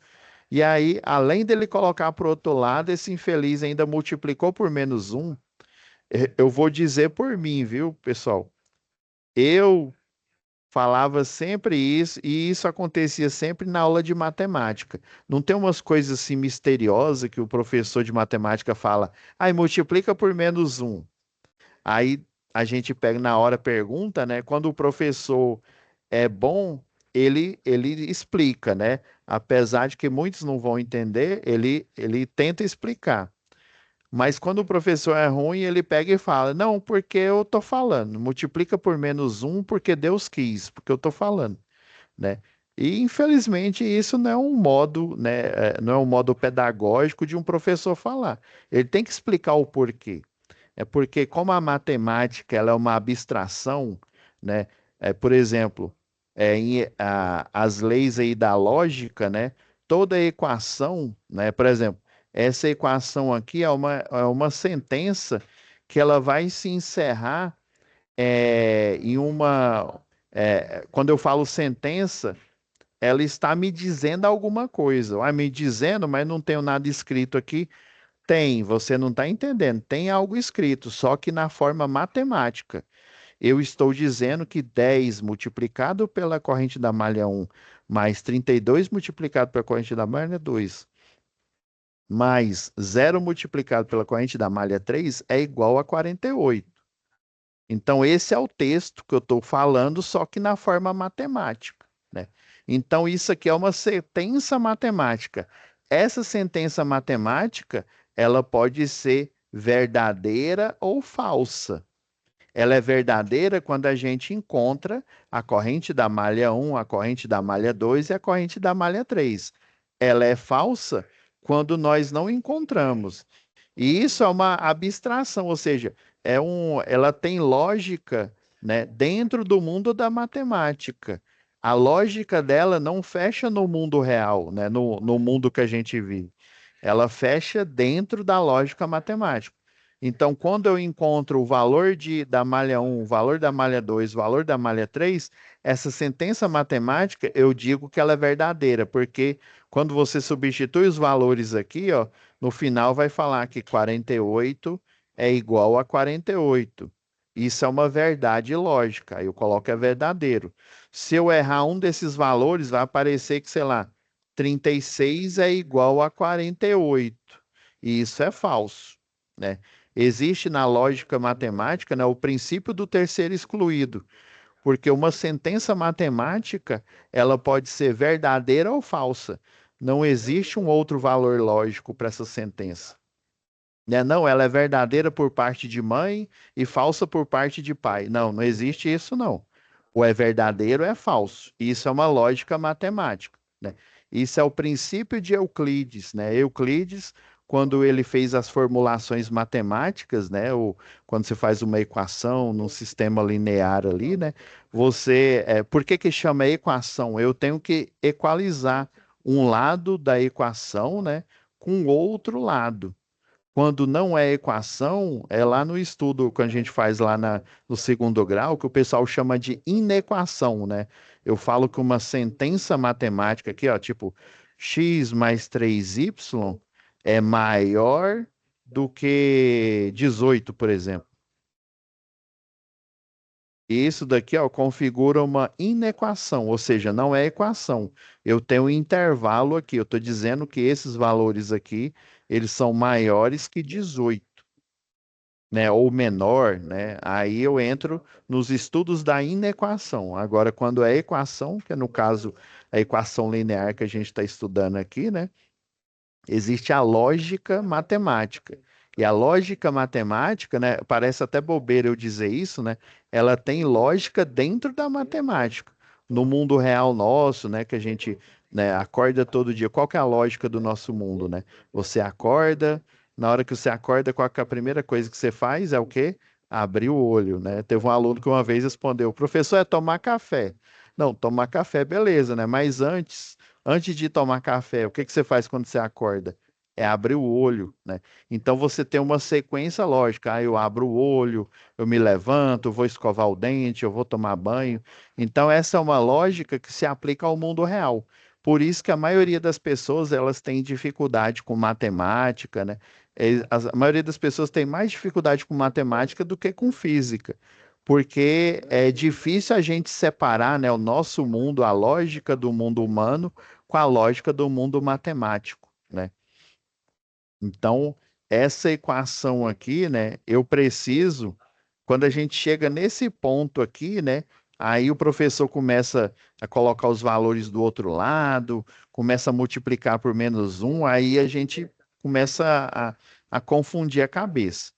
E aí, além dele colocar para o outro lado, esse infeliz ainda multiplicou por menos um. Eu vou dizer por mim, viu, pessoal? Eu falava sempre isso, e isso acontecia sempre na aula de matemática. Não tem umas coisas assim misteriosas que o professor de matemática fala, aí multiplica por menos um. Aí a gente pega na hora, pergunta, né? Quando o professor é bom, ele explica, né? Apesar de que muitos não vão entender, ele tenta explicar. Mas quando o professor é ruim, ele pega e fala: Não, porque eu tô falando. Multiplica por menos um porque Deus quis, porque eu tô falando, né? E infelizmente isso não é um modo, né? Não é um modo pedagógico de um professor falar. Ele tem que explicar o porquê. É porque como a matemática ela é uma abstração, né? Por exemplo, as leis aí da lógica, né? Toda equação, né? Por exemplo, essa equação aqui é uma sentença que ela vai se encerrar em quando eu falo sentença, ela está me dizendo alguma coisa. Vai me dizendo, mas não tenho nada escrito aqui. Tem, você não está entendendo. Tem algo escrito, só que na forma matemática. Eu estou dizendo que 10 multiplicado pela corrente da malha 1 mais 32 multiplicado pela corrente da malha 2 mais 0 multiplicado pela corrente da malha 3 é igual a 48. Então, esse é o texto que eu estou falando, só que na forma matemática, né? Então, isso aqui é uma sentença matemática. Essa sentença matemática, ela pode ser verdadeira ou falsa. Ela é verdadeira quando a gente encontra a corrente da malha 1, a corrente da malha 2 e a corrente da malha 3. Ela é falsa quando nós não encontramos. E isso é uma abstração, ou seja, ela tem lógica, né, dentro do mundo da matemática. A lógica dela não fecha no mundo real, né, no mundo que a gente vive. Ela fecha dentro da lógica matemática. Então, quando eu encontro o valor da malha 1, o valor da malha 2, o valor da malha 3, essa sentença matemática, eu digo que ela é verdadeira, porque quando você substitui os valores aqui, ó, no final vai falar que 48 é igual a 48. Isso é uma verdade lógica. Aí eu coloco é verdadeiro. Se eu errar um desses valores, vai aparecer que, sei lá, 36 é igual a 48. E isso é falso, né? Existe na lógica matemática, né, o princípio do terceiro excluído, porque uma sentença matemática, ela pode ser verdadeira ou falsa. Não existe um outro valor lógico para essa sentença. Né? Não, ela é verdadeira por parte de mãe e falsa por parte de pai. Não, não existe isso, não. Ou é verdadeiro ou é falso. Isso é uma lógica matemática, né? Isso é o princípio de Euclides, né? Euclides, quando ele fez as formulações matemáticas, né? Quando você faz uma equação num sistema linear ali, né? Por que que chama equação? Eu tenho que equalizar um lado da equação, né? Com o outro lado. Quando não é equação, é lá no estudo que a gente faz lá no segundo grau, que o pessoal chama de inequação, né? Eu falo que uma sentença matemática aqui, ó, tipo x mais 3y é maior do que 18, por exemplo. Isso daqui, ó, configura uma inequação, ou seja, não é equação. Eu tenho um intervalo aqui, eu estou dizendo que esses valores aqui, eles são maiores que 18, né, ou menor, né, aí eu entro nos estudos da inequação. Agora, quando é equação, que é no caso a equação linear que a gente está estudando aqui, né, existe a lógica matemática. E a lógica matemática, né, parece até bobeira eu dizer isso, né, ela tem lógica dentro da matemática. No mundo real nosso, né, que a gente, né, acorda todo dia. Qual que é a lógica do nosso mundo, né? Você acorda, na hora que você acorda, qual que é a primeira coisa que você faz? É o quê? Abrir o olho, né? Teve um aluno que uma vez respondeu: professor, é tomar café. Não, tomar café, beleza, né? Mas antes de tomar café, o que que você faz quando você acorda? É abrir o olho, né? Então você tem uma sequência lógica. Ah, eu abro o olho, eu me levanto, vou escovar o dente, eu vou tomar banho. Então essa é uma lógica que se aplica ao mundo real. Por isso que a maioria das pessoas elas têm dificuldade com matemática, né? A maioria das pessoas tem mais dificuldade com matemática do que com física, porque é difícil a gente separar, né, o nosso mundo, a lógica do mundo humano com a lógica do mundo matemático, né? Então, essa equação aqui, né, eu preciso, quando a gente chega nesse ponto aqui, né, aí o professor começa a colocar os valores do outro lado, começa a multiplicar por -1, aí a gente começa a confundir a cabeça.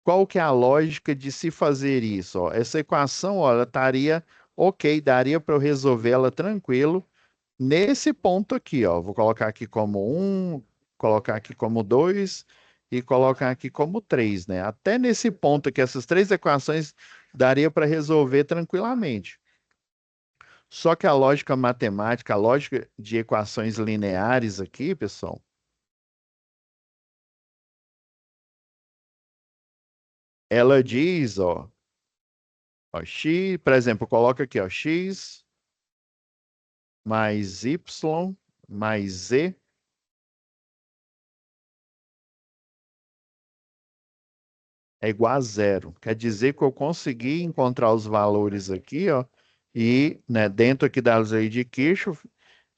Qual que é a lógica de se fazer isso? Ó? Essa equação, ó, ela estaria ok, daria para eu resolver ela tranquilo nesse ponto aqui, ó. Vou colocar aqui como 1, colocar aqui como 2 e colocar aqui como 3, né? Até nesse ponto aqui, essas três equações daria para resolver tranquilamente. Só que a lógica matemática, a lógica de equações lineares aqui, pessoal, ela diz, ó, x, por exemplo, coloca aqui, ó, x mais y mais z é igual a zero. Quer dizer que eu consegui encontrar os valores aqui, ó, e, né, dentro aqui da lei de Kirchhoff,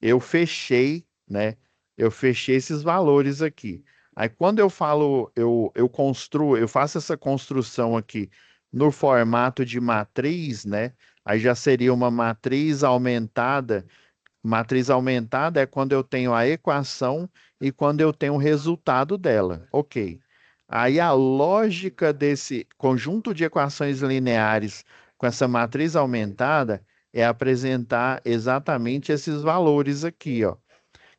eu fechei, né, eu fechei esses valores aqui. Aí quando eu falo, eu construo, eu faço essa construção aqui no formato de matriz, né, aí já seria uma matriz aumentada. Matriz aumentada é quando eu tenho a equação e quando eu tenho o resultado dela. Ok. Aí a lógica desse conjunto de equações lineares com essa matriz aumentada é apresentar exatamente esses valores aqui, ó,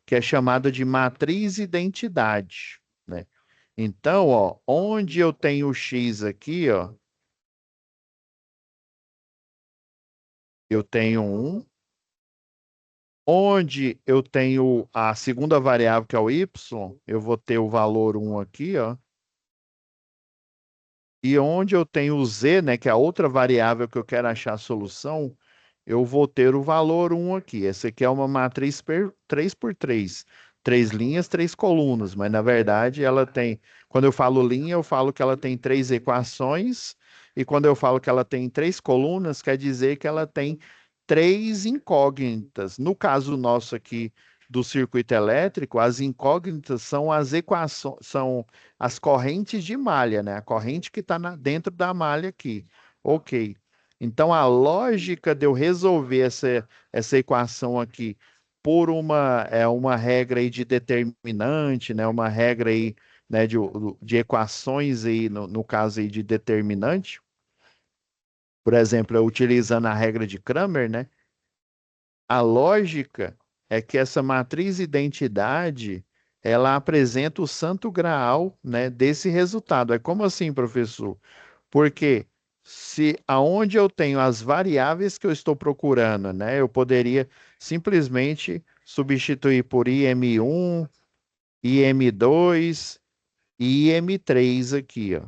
que é chamado de matriz identidade, né? Então, ó, onde eu tenho o x aqui, ó, eu tenho um. Onde eu tenho a segunda variável, que é o y, eu vou ter o valor 1 aqui, ó. E onde eu tenho o z, né, que é a outra variável que eu quero achar a solução, eu vou ter o valor 1 aqui. Essa aqui é uma matriz 3 por 3. Três linhas, três colunas, mas na verdade ela tem, quando eu falo linha, eu falo que ela tem três equações e quando eu falo que ela tem três colunas, quer dizer que ela tem três incógnitas. No caso nosso aqui do circuito elétrico, as incógnitas são as equações, são as correntes de malha, né? A corrente que está dentro da malha aqui. Ok. Então, a lógica de eu resolver essa equação aqui por uma regra aí de determinante, né? Uma regra aí, né, de equações aí, no caso aí de determinante, por exemplo, eu utilizando a regra de Cramer, né? A lógica é que essa matriz identidade, ela apresenta o santo graal, né, desse resultado. É como assim, professor? Porque se aonde eu tenho as variáveis que eu estou procurando, né, eu poderia simplesmente substituir por IM1, IM2 e IM3 aqui, ó.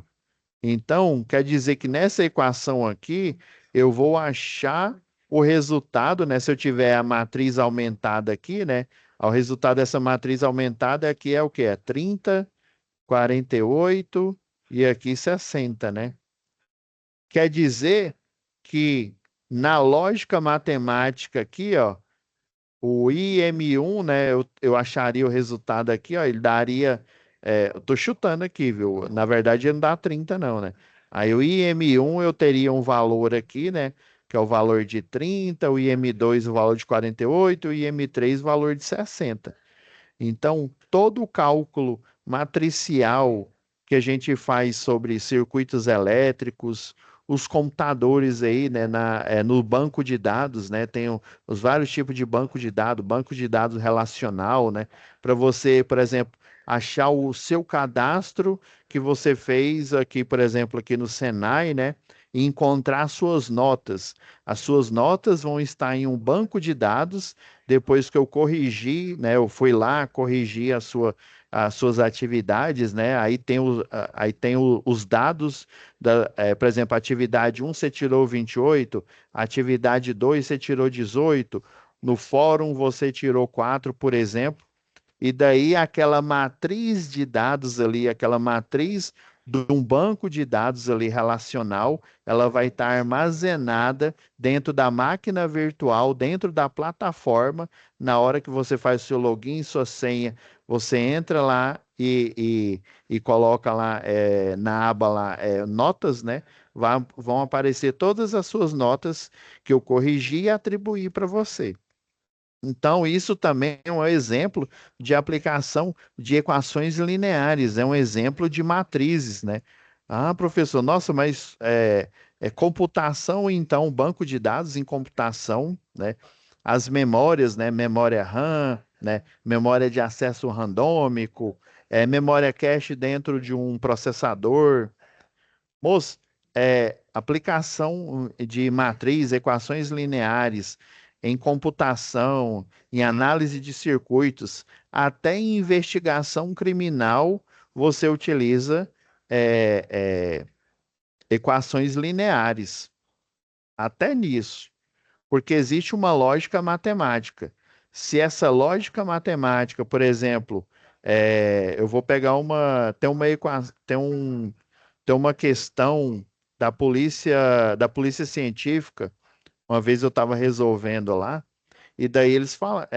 Então, quer dizer que nessa equação aqui, eu vou achar o resultado, né? Se eu tiver a matriz aumentada aqui, né? O resultado dessa matriz aumentada aqui é o quê? É 30, 48 e aqui 60, né? Quer dizer que na lógica matemática aqui, ó, o IM1, né? Eu acharia o resultado aqui, ó, ele daria. Eu tô chutando aqui, viu? Na verdade, ele não dá 30, não, né? Aí o IM1 eu teria um valor aqui, né? Que é o valor de 30, o IM2 o valor de 48, o IM3 o valor de 60. Então, todo o cálculo matricial que a gente faz sobre circuitos elétricos, os computadores aí, né, no banco de dados, né, tem os vários tipos de banco de dados relacional, né, para você, por exemplo, achar o seu cadastro que você fez aqui, por exemplo, aqui no Senai, né, e encontrar suas notas. As suas notas vão estar em um banco de dados depois que eu corrigi, né, eu fui lá, corrigi as suas atividades, né, aí tem os dados, por exemplo, atividade um você tirou 28, atividade 2 você tirou 18, no fórum você tirou 4, por exemplo, e daí aquela matriz de dados ali, aquela matriz de um banco de dados ali relacional, ela vai estar armazenada dentro da máquina virtual, dentro da plataforma. Na hora que você faz o seu login, sua senha, você entra lá e coloca lá na aba lá notas, né? Vão aparecer todas as suas notas que eu corrigi e atribuí para você. Então, isso também é um exemplo de aplicação de equações lineares, é um exemplo de matrizes, né? Ah, professor, nossa, mas computação, então, banco de dados em computação, né? As memórias, né? Memória RAM, né? Memória de acesso randômico, memória cache dentro de um processador. Moço, aplicação de matriz, equações lineares, em computação, em análise de circuitos, até em investigação criminal, você utiliza é, é, equações lineares. Até nisso, porque existe uma lógica matemática. Se essa lógica matemática, por exemplo, eu vou pegar tem uma equação, tem uma questão da polícia científica. Uma vez eu estava resolvendo lá, e daí eles falam,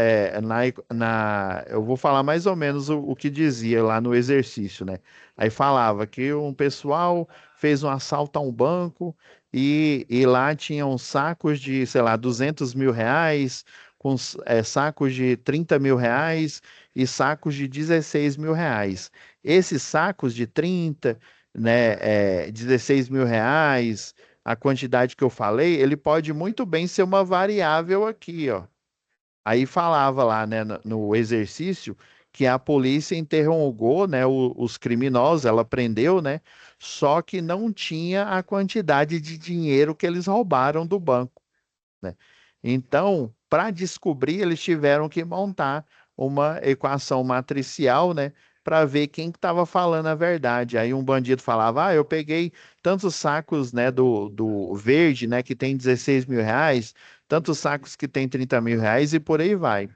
eu vou falar mais ou menos o que dizia lá no exercício, né? Aí falava que um pessoal fez um assalto a um banco e lá tinham sacos de, sei lá, 200 mil reais, com sacos de 30 mil reais e sacos de 16 mil reais. Esses sacos de 30, né, 16 mil reais, a quantidade que eu falei, ele pode muito bem ser uma variável aqui, ó. Aí falava lá, né, no exercício que a polícia interrogou, né, os criminosos, ela prendeu, né, só que não tinha a quantidade de dinheiro que eles roubaram do banco, né? Então, para descobrir, eles tiveram que montar uma equação matricial, né, para ver quem que estava falando a verdade. Aí um bandido falava, eu peguei tantos sacos, né, do verde, né, que tem 16 mil reais, tantos sacos que tem 30 mil reais e por aí vai.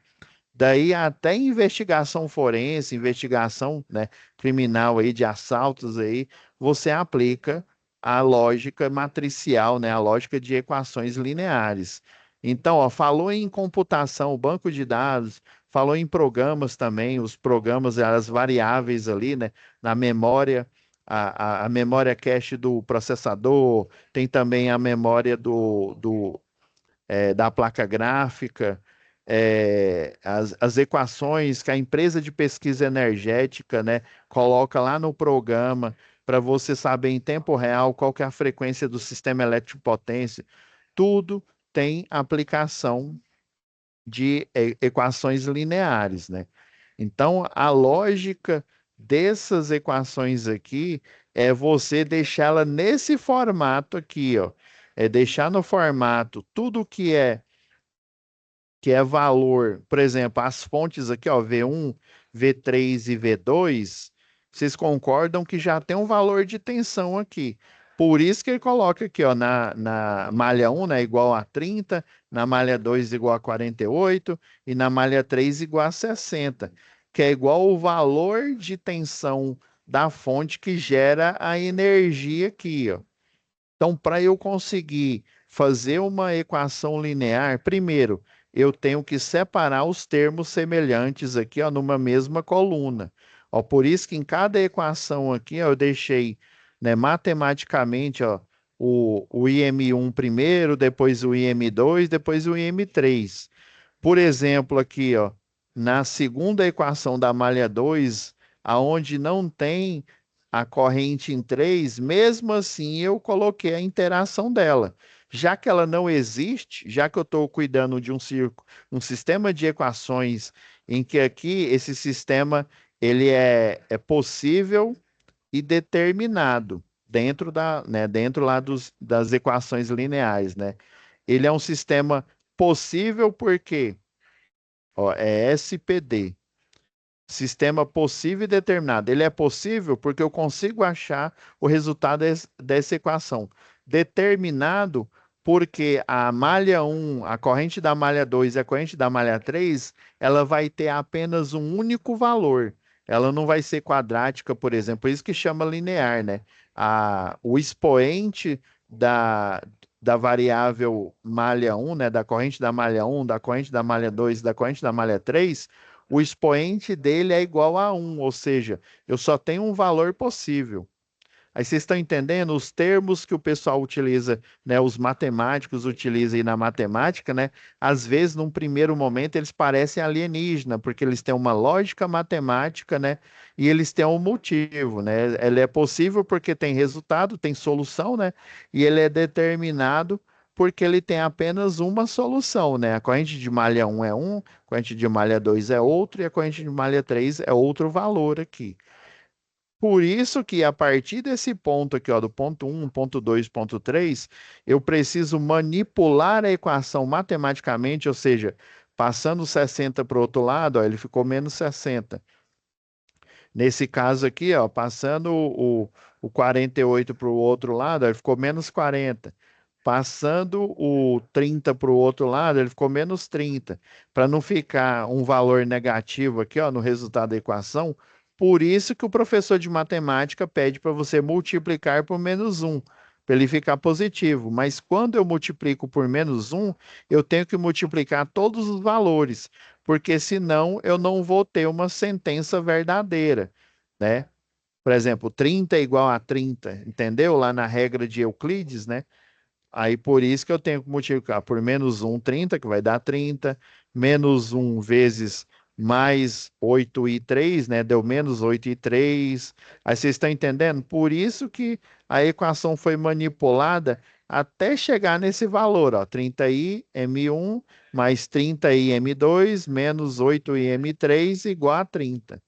Daí até investigação forense, investigação, né, criminal aí de assaltos aí, você aplica a lógica matricial, né? A lógica de equações lineares. Então, ó, falou em computação, banco de dados, falou em programas também, os programas, as variáveis ali, né? Na memória, a memória cache do processador, tem também a memória da placa gráfica, as equações que a empresa de pesquisa energética, né, coloca lá no programa para você saber em tempo real qual que é a frequência do sistema elétrico potência. Tudo tem aplicação de equações lineares, né? Então, a lógica dessas equações aqui é você deixá-la nesse formato aqui, ó. É deixar no formato tudo que é valor, por exemplo, as fontes aqui, ó, V1, V3 e V2, vocês concordam que já tem um valor de tensão aqui. Por isso que ele coloca aqui, ó, na malha 1, né, igual a 30, na malha 2 igual a 48 e na malha 3 igual a 60, que é igual o valor de tensão da fonte que gera a energia aqui, ó. Então, para eu conseguir fazer uma equação linear, primeiro, eu tenho que separar os termos semelhantes aqui, ó, numa mesma coluna. Ó, por isso que em cada equação aqui, ó, eu deixei, né, matematicamente, ó, o IM1 primeiro, depois o IM2, depois o IM3. Por exemplo, aqui, ó, na segunda equação da malha 2, aonde não tem a corrente em 3, mesmo assim eu coloquei a interação dela. Já que ela não existe, já que eu estou cuidando de um sistema de equações em que aqui esse sistema ele é possível e determinado dentro lá das equações lineares, né? Ele é um sistema possível porque ó, é SPD. Sistema possível e determinado. Ele é possível porque eu consigo achar o resultado dessa equação. Determinado porque a malha 1, a corrente da malha 2 e a corrente da malha 3, ela vai ter apenas um único valor. Ela não vai ser quadrática, por exemplo. Por isso que chama linear, né? O expoente da variável malha 1, né? Da corrente da malha 1, da corrente da malha 2 e da corrente da malha 3, o expoente dele é igual a 1, ou seja, eu só tenho um valor possível. Aí vocês estão entendendo os termos que o pessoal utiliza, né, os matemáticos utilizam aí na matemática, né? Às vezes, num primeiro momento, eles parecem alienígena, porque eles têm uma lógica matemática, né? E eles têm um motivo, né? Ele é possível porque tem resultado, tem solução, né? E ele é determinado porque ele tem apenas uma solução, né? A corrente de malha 1 é um, a corrente de malha 2 é outro, e a corrente de malha 3 é outro valor aqui. Por isso que a partir desse ponto aqui, ó, do ponto 1, ponto 2, ponto 3, eu preciso manipular a equação matematicamente, ou seja, passando 60 para o outro lado, ó, ele ficou menos 60. Nesse caso aqui, ó, passando o 48 para o outro lado, ó, ele ficou menos 40. Passando o 30 para o outro lado, ele ficou menos 30. Para não ficar um valor negativo aqui, ó, no resultado da equação, por isso que o professor de matemática pede para você multiplicar por menos um, para ele ficar positivo. Mas quando eu multiplico por menos um, eu tenho que multiplicar todos os valores, porque senão eu não vou ter uma sentença verdadeira, né? Por exemplo, 30 é igual a 30, entendeu? Lá na regra de Euclides, né? Aí por isso que eu tenho que multiplicar por menos um 30 que vai dar 30 menos um vezes mais 8 e 3, né? Deu menos 8 e 3. Aí vocês estão entendendo? Por isso que a equação foi manipulada até chegar nesse valor, ó, 30i M1 mais 30i M2 menos 8i M3 igual a 30.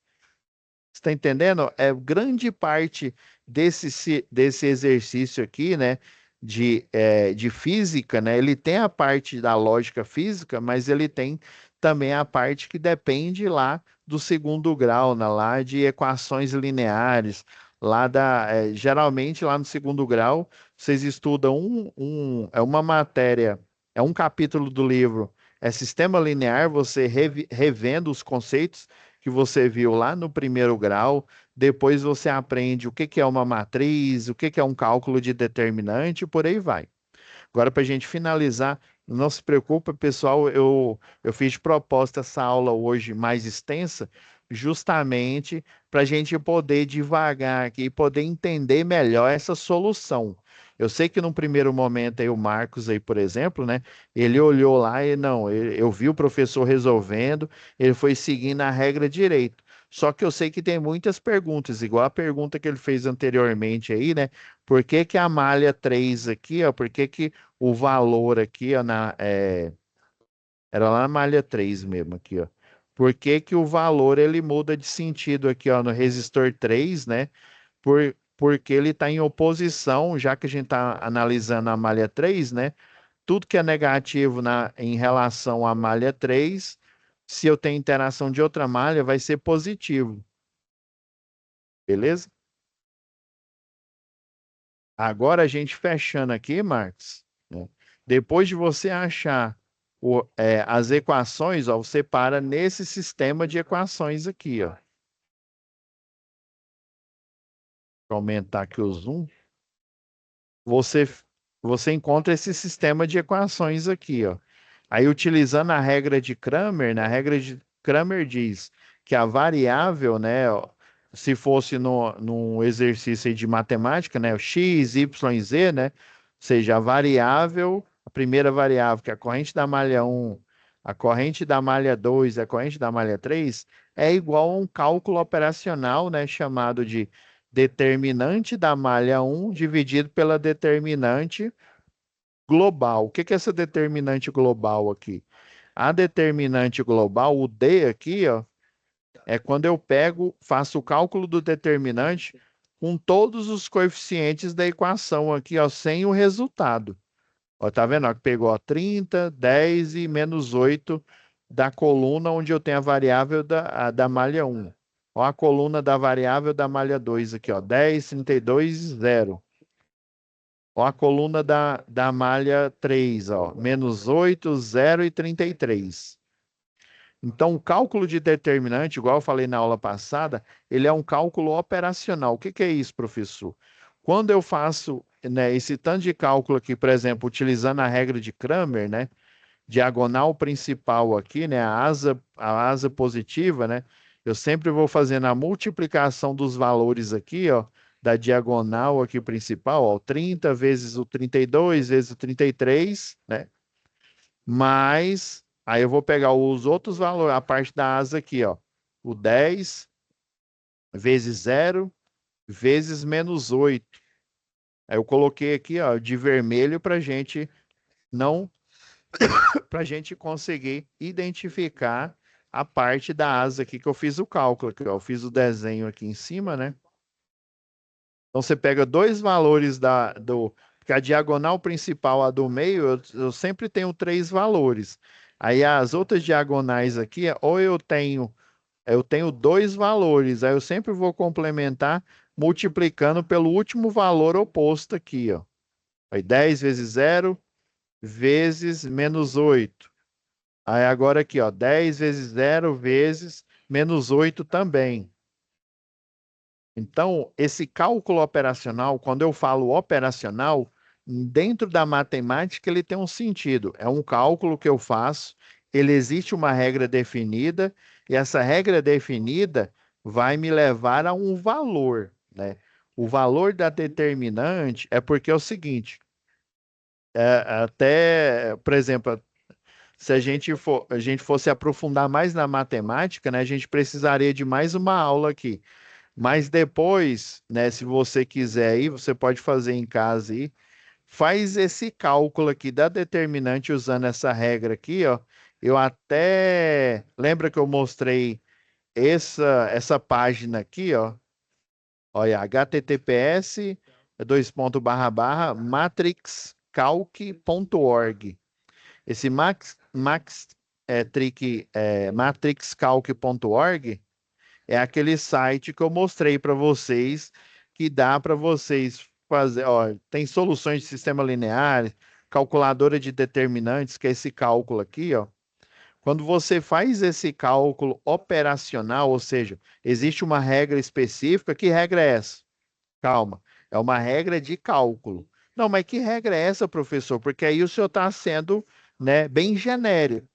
Está entendendo? É grande parte desse exercício aqui, né, de física, né? Ele tem a parte da lógica física, mas ele tem também a parte que depende lá do segundo grau, né, lá de equações lineares, geralmente lá no segundo grau vocês estudam é uma matéria, é um capítulo do livro, é sistema linear, você revendo os conceitos que você viu lá no primeiro grau, depois você aprende o que que é uma matriz, o que que é um cálculo de determinante, e por aí vai. Agora, para a gente finalizar, não se preocupa, pessoal, eu fiz de propósito essa aula hoje mais extensa, justamente para a gente poder devagar aqui e poder entender melhor essa solução. Eu sei que num primeiro momento aí o Marcos aí, por exemplo, né, ele olhou lá e não, eu vi o professor resolvendo, ele foi seguindo a regra direito. Só que eu sei que tem muitas perguntas, igual a pergunta que ele fez anteriormente aí, né? Por que que a malha 3 aqui, ó, por que que o valor aqui, ó, era lá na malha 3 mesmo aqui, ó. Por que que o valor ele muda de sentido aqui, ó, no resistor 3, né? Porque ele está em oposição, já que a gente está analisando a malha 3, né? Tudo que é negativo em relação à malha 3, se eu tenho interação de outra malha, vai ser positivo, beleza? Agora a gente fechando aqui, Marcos, né? Depois de você achar as equações, ó, você para nesse sistema de equações aqui, ó. Vou aumentar aqui o zoom. Você, você encontra esse sistema de equações aqui, ó. Aí, utilizando a regra de Cramer, na regra de Cramer diz que a variável, né, ó, se fosse num exercício aí de matemática, né, o x, y, z, né, ou seja, a variável, a primeira variável, que é a corrente da malha um, a corrente da malha 2, a corrente da malha 3, é igual a um cálculo operacional, né, chamado de determinante da malha um dividido pela determinante global. O que que é essa determinante global aqui? A determinante global, o D aqui, ó, é quando eu pego, faço o cálculo do determinante com todos os coeficientes da equação aqui, ó, sem o resultado. Ó, tá vendo? Ó, que pegou ó, 30, 10 e menos 8 da coluna onde eu tenho a variável da malha um. Ó, a coluna da variável da malha 2 aqui, ó, 10, 32 e 0. Ó, a coluna da malha 3, ó, menos 8, 0 e 33. Então, o cálculo de determinante, igual eu falei na aula passada, ele é um cálculo operacional. O que que é isso, professor? Quando eu faço, né, esse tanto de cálculo aqui, por exemplo, utilizando a regra de Cramer, né, diagonal principal aqui, né, a asa positiva, né, eu sempre vou fazendo a multiplicação dos valores aqui, ó, da diagonal aqui principal, ó, 30 vezes o 32 vezes o 33, né, mais, aí eu vou pegar os outros valores, a parte da asa aqui, ó, o 10 vezes 0 vezes menos 8. Aí eu coloquei aqui, ó, de vermelho para gente não para a gente conseguir identificar a parte da asa aqui que eu fiz o cálculo, aqui, ó. Eu fiz o desenho aqui em cima, né? Então você pega dois valores porque a diagonal principal, a do meio, eu sempre tenho três valores. Aí as outras diagonais aqui, ou eu tenho dois valores, aí eu sempre vou complementar multiplicando pelo último valor oposto aqui, ó. Aí 10 vezes 0 vezes menos 8. Aí agora aqui, ó, 10 vezes 0 vezes menos 8 também. Então, esse cálculo operacional, quando eu falo operacional, dentro da matemática ele tem um sentido. É um cálculo que eu faço, ele existe uma regra definida, e essa regra definida vai me levar a um valor, né? O valor da determinante é porque é o seguinte, até, por exemplo, se a gente fosse aprofundar mais na matemática, né, a gente precisaria de mais uma aula aqui. Mas depois, né, se você quiser aí, você pode fazer em casa aí. Faz esse cálculo aqui da determinante usando essa regra aqui, ó. Eu até lembra que eu mostrei essa página aqui, ó. Olha, https dois ponto barra barra matrixcalc.org. Esse matrixcalc.org é aquele site que eu mostrei para vocês, que dá para vocês fazer, ó, tem soluções de sistema linear, calculadora de determinantes, que é esse cálculo aqui, ó. Quando você faz esse cálculo operacional, ou seja, existe uma regra específica, que regra é essa? Calma, é uma regra de cálculo. Não, mas que regra é essa, professor? Porque aí o senhor está sendo, né, bem genérico.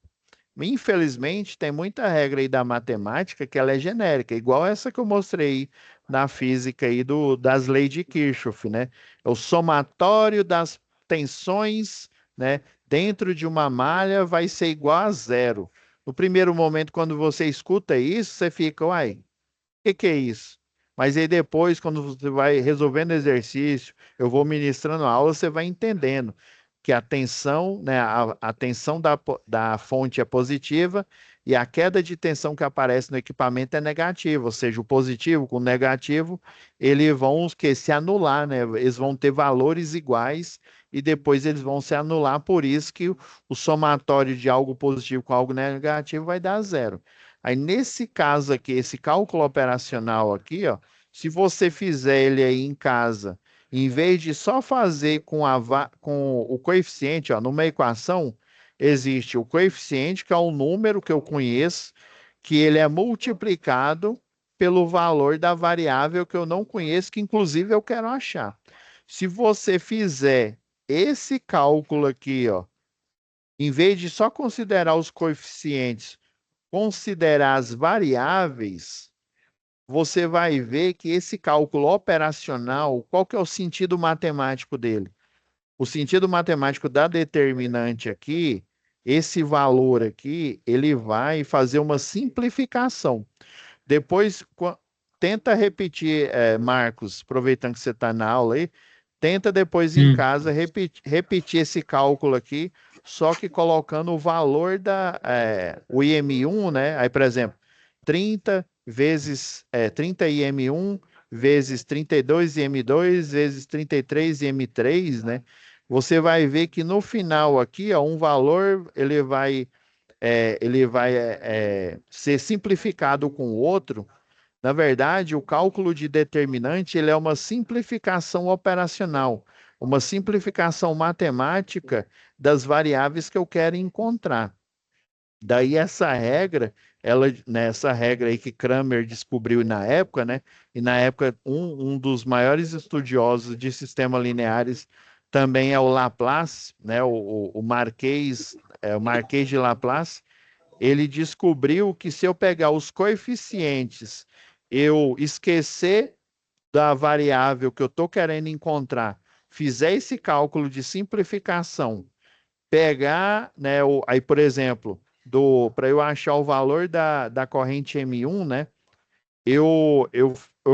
Infelizmente, tem muita regra aí da matemática que ela é genérica, igual essa que eu mostrei na física aí das leis de Kirchhoff, né? É o somatório das tensões, né, dentro de uma malha vai ser igual a zero. No primeiro momento, quando você escuta isso, você fica, uai, que é isso? Mas aí depois, quando você vai resolvendo exercício, eu vou ministrando a aula, você vai entendendo que a tensão, né, a tensão da fonte é positiva e a queda de tensão que aparece no equipamento é negativa, ou seja, o positivo com o negativo, eles vão se anular, né? Eles vão ter valores iguais e depois eles vão se anular, por isso que o somatório de algo positivo com algo negativo vai dar zero. Aí, nesse caso aqui, esse cálculo operacional aqui, ó, se você fizer ele aí em casa, em vez de só fazer com o coeficiente, ó, numa equação, existe o coeficiente, que é um número que eu conheço, que ele é multiplicado pelo valor da variável que eu não conheço, que inclusive eu quero achar. Se você fizer esse cálculo aqui, ó, em vez de só considerar os coeficientes, considerar as variáveis, você vai ver que esse cálculo operacional, qual que é o sentido matemático dele? O sentido matemático da determinante aqui, esse valor aqui, ele vai fazer uma simplificação. Depois, tenta repetir, Marcos, aproveitando que você está na aula aí, tenta depois em Hum. casa repetir esse cálculo aqui, só que colocando o valor o IM1, né? Aí, por exemplo, 30 vezes 30 IM1 vezes 32 IM2 vezes 33 IM3, né? Você vai ver que no final aqui, ó, um valor ele vai ser simplificado com o outro. Na verdade, o cálculo de determinante ele é uma simplificação operacional, uma simplificação matemática das variáveis que eu quero encontrar. Daí essa regra, nessa regra aí que Cramer descobriu na época, né? E na época um dos maiores estudiosos de sistemas lineares também é o Laplace, né? O Marquês de Laplace. Ele descobriu que se eu pegar os coeficientes, eu esquecer da variável que eu estou querendo encontrar, fizer esse cálculo de simplificação, pegar, né, aí, por exemplo, para eu achar o valor da corrente M1, né, eu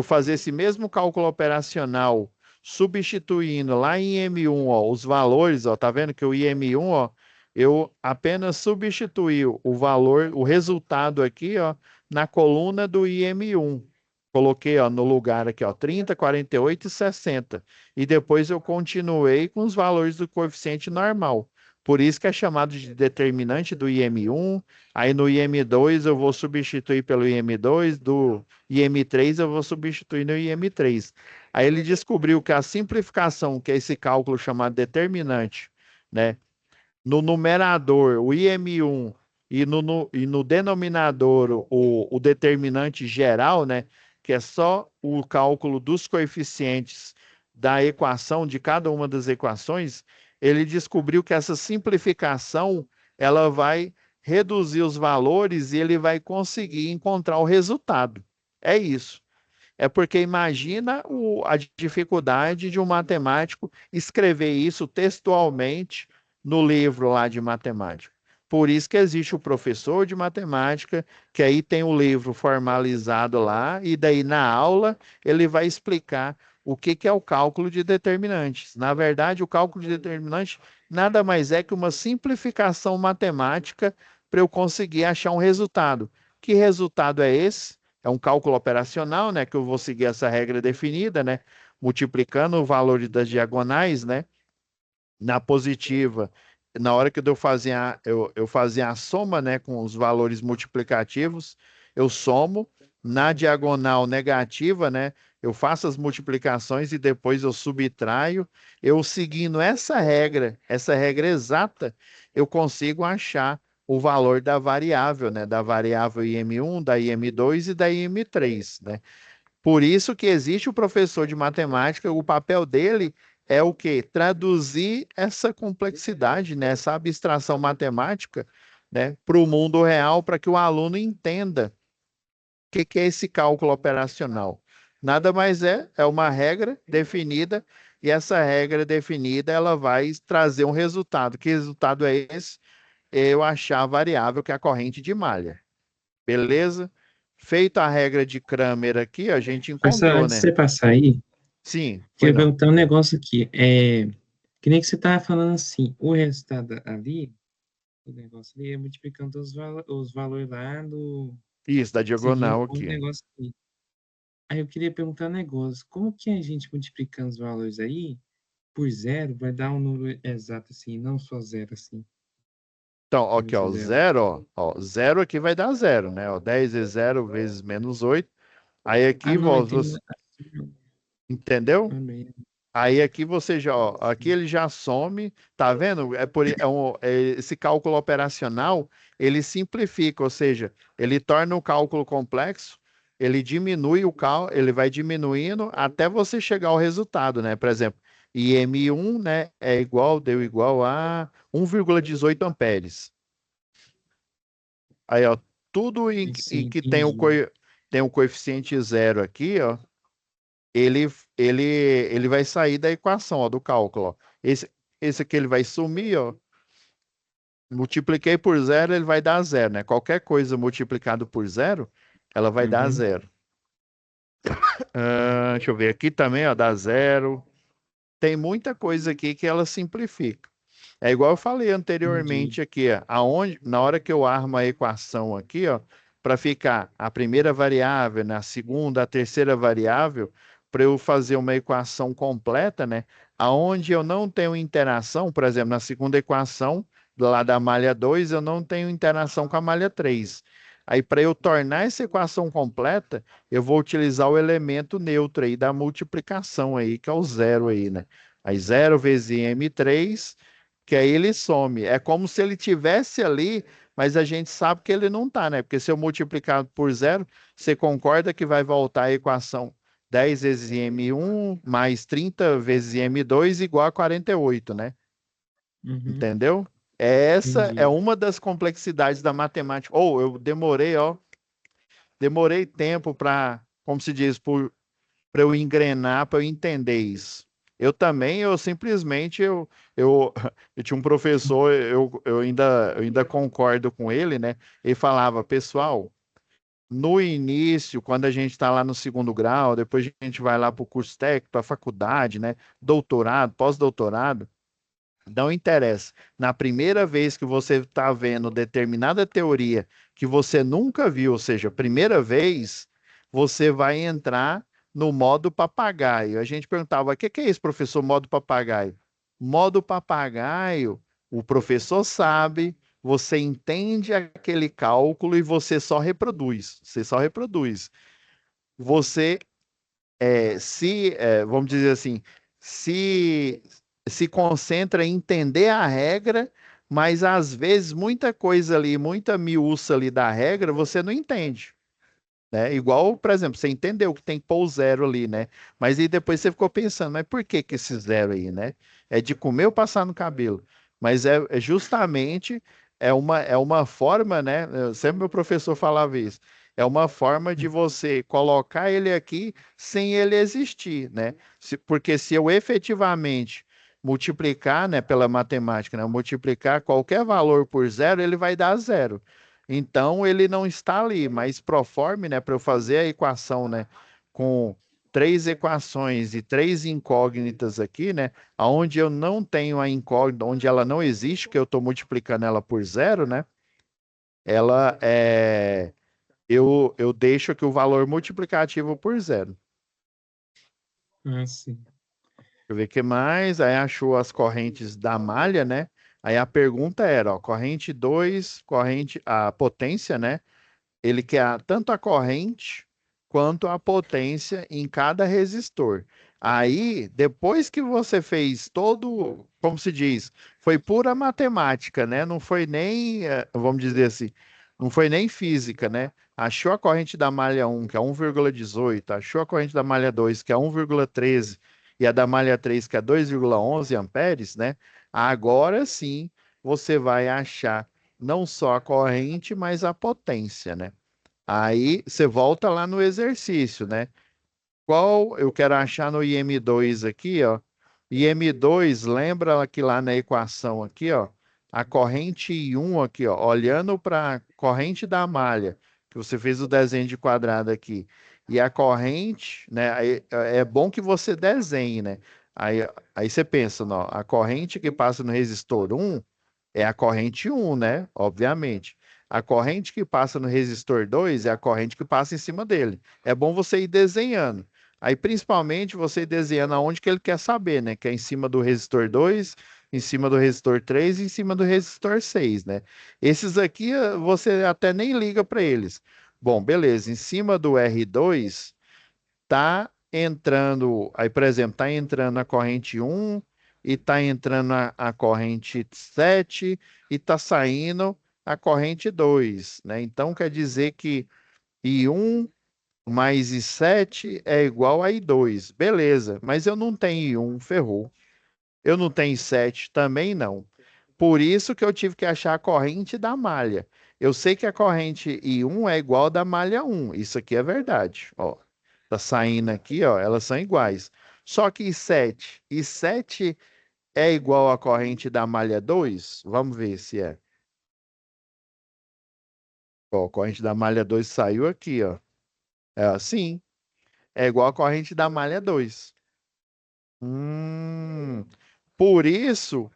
fazer esse mesmo cálculo operacional, substituindo lá em M1, ó, os valores, ó, tá vendo que o IM1, ó, eu apenas substituí o valor, o resultado aqui, ó, na coluna do IM1. Coloquei, ó, no lugar aqui, ó, 30, 48 e 60. E depois eu continuei com os valores do coeficiente normal. Por isso que é chamado de determinante do IM1. Aí no IM2 eu vou substituir pelo IM2, do IM3 eu vou substituir no IM3. Aí ele descobriu que a simplificação, que é esse cálculo chamado determinante, né? No numerador, o IM1, e no denominador, o determinante geral, né? Que é só o cálculo dos coeficientes da equação, de cada uma das equações, ele descobriu que essa simplificação, ela vai reduzir os valores e ele vai conseguir encontrar o resultado. É isso. É porque imagina a dificuldade de um matemático escrever isso textualmente no livro lá de matemática. Por isso que existe o professor de matemática, que aí tem o livro formalizado lá, e daí na aula ele vai explicar o que é o cálculo de determinantes. Na verdade, o cálculo de determinantes nada mais é que uma simplificação matemática para eu conseguir achar um resultado. Que resultado é esse? É um cálculo operacional, né? Que eu vou seguir essa regra definida, né? Multiplicando o valor das diagonais, né? Na positiva, na hora que eu fazia a soma, né? Com os valores multiplicativos, eu somo. Na diagonal negativa, né? Eu faço as multiplicações e depois eu subtraio. Eu seguindo essa regra exata, eu consigo achar o valor da variável, né? Da variável IM1, da IM2 e da IM3, né? Por isso que existe o professor de matemática, o papel dele é o quê? Traduzir essa complexidade, né? Essa abstração matemática, né? Para o mundo real, para que o aluno entenda que é esse cálculo operacional. Nada mais é uma regra definida, e essa regra definida, ela vai trazer um resultado. Que resultado é esse? Eu achar a variável que é a corrente de malha. Beleza? Feita a regra de Cramer aqui, a gente Professor, encontrou, antes de né? você passar aí, Sim, foi queria não. perguntar um negócio aqui. Que nem que você estava falando assim, o resultado ali, o negócio ali é multiplicando os valores lá Isso, da seguindo diagonal o aqui. negócio aqui. Aí eu queria perguntar um negócio. Como que a gente multiplicando os valores aí por zero vai dar um número exato assim, não só zero assim, Então, por aqui, ó, tabela? zero, ó, zero aqui vai dar zero, né? Ó, 10 vezes zero vezes menos 8. Aí Ah, aqui, não, ó, ele tem você, entendeu? também. Aí aqui você já, ó, aqui Sim. ele já some, tá vendo? Esse cálculo operacional, ele simplifica, ou seja, ele torna o cálculo complexo, ele diminui o cálculo, ele vai diminuindo até você chegar ao resultado, né? Por exemplo, IM1, né, deu igual a 1,18 amperes. Aí, ó, tudo em Sim, que entendi. tem o coeficiente zero aqui, ó, ele, ele vai sair da equação, ó, do cálculo, ó. Esse aqui ele vai sumir, ó. Multipliquei por zero, ele vai dar zero, né? Qualquer coisa multiplicado por zero, ela vai dar Uhum, zero. Deixa eu ver aqui também, ó, dá zero. Tem muita coisa aqui que ela simplifica. É igual eu falei entendi. anteriormente aqui, ó, na hora que eu armo a equação aqui, ó, para ficar a primeira variável, né, a segunda, a terceira variável, para eu fazer uma equação completa, né, aonde eu não tenho interação, por exemplo, na segunda equação, lá da malha 2 eu não tenho interação com a malha 3. Aí, para eu tornar essa equação completa, eu vou utilizar o elemento neutro aí da multiplicação aí, que é o zero aí, né? Aí zero vezes M3, que aí ele some. É como se ele tivesse ali, mas a gente sabe que ele não está, né? Porque se eu multiplicar por zero, você concorda que vai voltar a equação 10 vezes M1 mais 30 vezes M2 igual a 48, né? Uhum, Entendeu? Essa é entendi. uma das complexidades da matemática. Ou eu demorei, ó, demorei tempo para, como se diz, para eu engrenar, para eu entender isso. Eu também, eu simplesmente, eu, eu tinha um professor, eu ainda concordo com ele, né? Ele falava, pessoal, no início, quando a gente está lá no segundo grau, depois a gente vai lá para o curso técnico, para a faculdade, né? Doutorado, pós-doutorado, não interessa. Na primeira vez que você está vendo determinada teoria que você nunca viu, ou seja, primeira vez, você vai entrar no modo papagaio. A gente perguntava: o que que é isso, professor, modo papagaio? Modo papagaio, o professor sabe, você entende aquele cálculo e você só reproduz. Você só reproduz. Você vamos dizer assim, se se concentra em entender a regra, mas às vezes muita coisa ali, muita miúça ali da regra, você não entende, né? Igual, por exemplo, você entendeu que tem que pôr o zero ali, né? Mas aí depois você ficou pensando, mas por que que esse zero aí, né? É de comer ou passar no cabelo? Mas é justamente é uma forma, né? Sempre meu professor falava isso. É uma forma de você colocar ele aqui sem ele existir, né? Porque se eu efetivamente multiplicar, né, pela matemática, né, multiplicar qualquer valor por zero, ele vai dar zero. Então ele não está ali, mas proforme, né, para eu fazer a equação, né, com três equações e três incógnitas aqui, né, aonde eu não tenho a incógnita, onde ela não existe, que eu estou multiplicando ela por zero, né, ela é, eu deixo aqui o valor multiplicativo por zero. Ah, sim. Deixa eu ver o que mais. Aí achou as correntes da malha, né? Aí a pergunta era, ó, corrente 2, corrente, a potência, né? Ele quer tanto a corrente quanto a potência em cada resistor. Aí, depois que você fez todo, como se diz, foi pura matemática, né? Não foi nem, vamos dizer assim, não foi nem física, né? Achou a corrente da malha um que é 1,18, achou a corrente da malha 2 que é 1,13, e a da malha 3 que é 2,11 amperes, né? Agora sim, você vai achar não só a corrente, mas a potência, né? Aí você volta lá no exercício, né? Qual eu quero achar no IM2 aqui, ó. IM2, lembra que lá na equação aqui, ó, a corrente I1 aqui, ó, olhando para a corrente da malha, que você fez o desenho de quadrado aqui, e a corrente, né, é bom que você desenhe, né? Aí você pensa, não, a corrente que passa no resistor 1 é a corrente 1, né? Obviamente. A corrente que passa no resistor 2 é a corrente que passa em cima dele. É bom você ir desenhando. Aí, principalmente, você ir desenhando aonde que ele quer saber, né? Que é em cima do resistor 2, em cima do resistor 3 e em cima do resistor 6, né? Esses aqui você até nem liga para eles. Bom, beleza. Em cima do R2 tá entrando, aí, por exemplo, tá entrando a corrente 1 e tá entrando a corrente 7 e tá saindo a corrente 2, né? Então quer dizer que I1 mais I7 é igual a I2. Beleza, mas eu não tenho I1, ferrou. Eu não tenho 7, também não. Por isso que eu tive que achar a corrente da malha. Eu sei que a corrente I1 é igual à da malha 1. Isso aqui é verdade. Ó, tá saindo aqui, ó, elas são iguais. Só que I7 é igual à corrente da malha 2? Vamos ver se é. Ó, a corrente da malha 2 saiu aqui, ó. É assim, é igual à corrente da malha 2. Hum, por isso,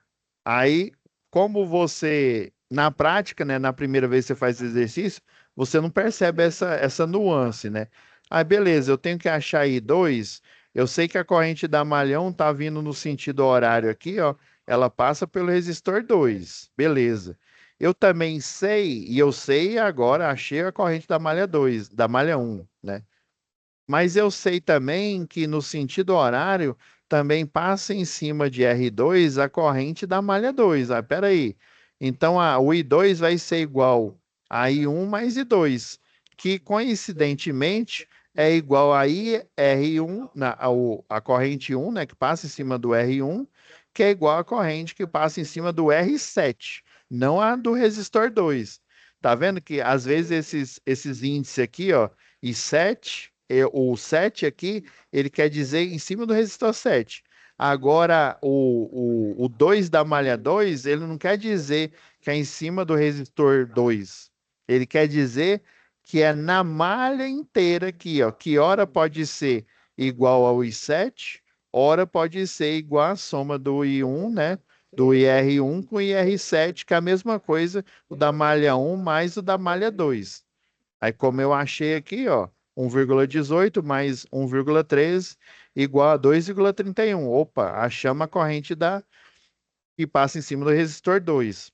aí, como você, na prática, né, na primeira vez que você faz esse exercício, você não percebe essa nuance, né? Aí, beleza, eu tenho que achar aí dois. Eu sei que a corrente da malhão tá vindo no sentido horário aqui, ó. Ela passa pelo resistor 2, beleza. Eu também sei, e eu sei agora, achei a corrente da malha 2, da malha um, né? Mas eu sei também que no sentido horário também passa em cima de R2 a corrente da malha 2. Ah, peraí. Então o I2 vai ser igual a I1 mais I2, que coincidentemente é igual a IR1, a corrente 1, né, que passa em cima do R1, que é igual à corrente que passa em cima do R7, não a do resistor 2. Tá vendo que às vezes esses índices aqui, ó, I7 o 7 aqui, ele quer dizer em cima do resistor 7. Agora, o 2 da malha 2, ele não quer dizer que é em cima do resistor 2. Ele quer dizer que é na malha inteira aqui, ó. Que hora pode ser igual ao I7, hora pode ser igual à soma do I1, né? Do IR1 com o IR7, que é a mesma coisa, o da malha 1 mais o da malha 2. Aí, como eu achei aqui, ó, 1,18 mais 1,13 igual a 2,31. Opa, achamos a corrente que passa em cima do resistor 2.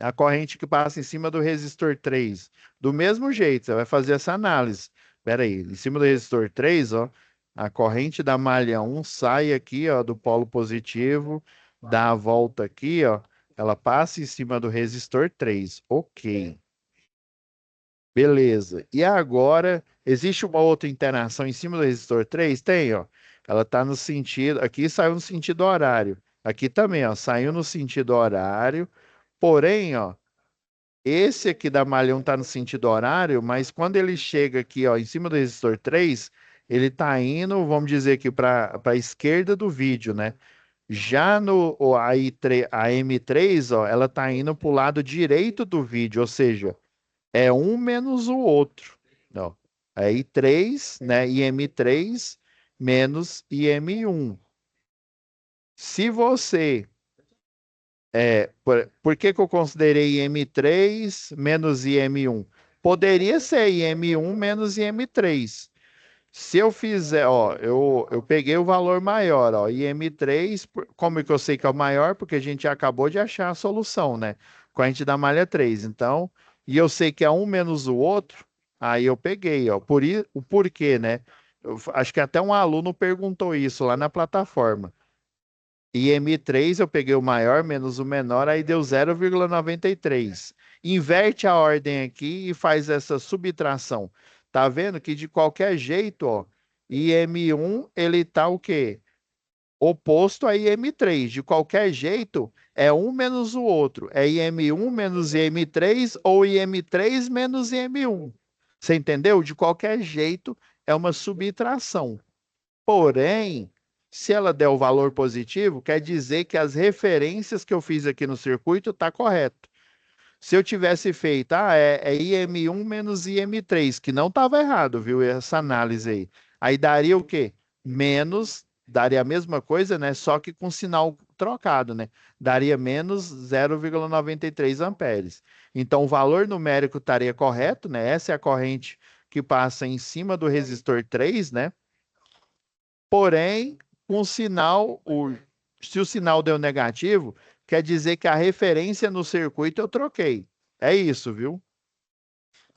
A corrente que passa em cima do resistor 3. Do mesmo jeito, você vai fazer essa análise. Espera aí, em cima do resistor 3, ó, a corrente da malha 1 sai aqui, ó, do polo positivo, dá a volta aqui, ó, ela passa em cima do resistor 3. Ok. Beleza. E agora, existe uma outra interação em cima do resistor 3? Tem, ó. Ela está no sentido. Aqui saiu no sentido horário. Aqui também, ó. Saiu no sentido horário. Porém, ó, esse aqui da malha 1 está no sentido horário, mas quando ele chega aqui, ó, em cima do resistor 3, ele está indo, vamos dizer aqui, para a esquerda do vídeo, né? Já no a I3, a M3, ó, ela está indo para o lado direito do vídeo, ou seja, é um menos o outro. Não. Aí 3, né? IM3 menos IM1. Se você. Por que que eu considerei IM3 menos IM1? Poderia ser IM1 menos IM3. Se eu fizer, ó, eu peguei o valor maior, ó, IM3, como é que eu sei que é o maior? Porque a gente acabou de achar a solução, né? Corrente da malha 3. Então, e eu sei que é um menos o outro, aí eu peguei, ó. O porquê, né? Acho que até um aluno perguntou isso lá na plataforma. IM3 eu peguei o maior menos o menor, aí deu 0,93. Inverte a ordem aqui e faz essa subtração. Tá vendo que de qualquer jeito, ó, IM1 ele tá o quê? Oposto a IM3. De qualquer jeito, é um menos o outro. É IM1 menos IM3 ou IM3 menos IM1. Você entendeu? De qualquer jeito, é uma subtração. Porém, se ela der o valor positivo, quer dizer que as referências que eu fiz aqui no circuito está correto. Se eu tivesse feito, é IM1 menos IM3, que não estava errado, viu? Essa análise aí. Aí daria o quê? Menos, daria a mesma coisa, né? Só que com sinal trocado, né? Daria menos 0,93 amperes. Então, o valor numérico estaria correto, né? Essa é a corrente que passa em cima do resistor 3, né? Porém, com sinal, se o sinal deu negativo, quer dizer que a referência no circuito eu troquei. É isso, viu?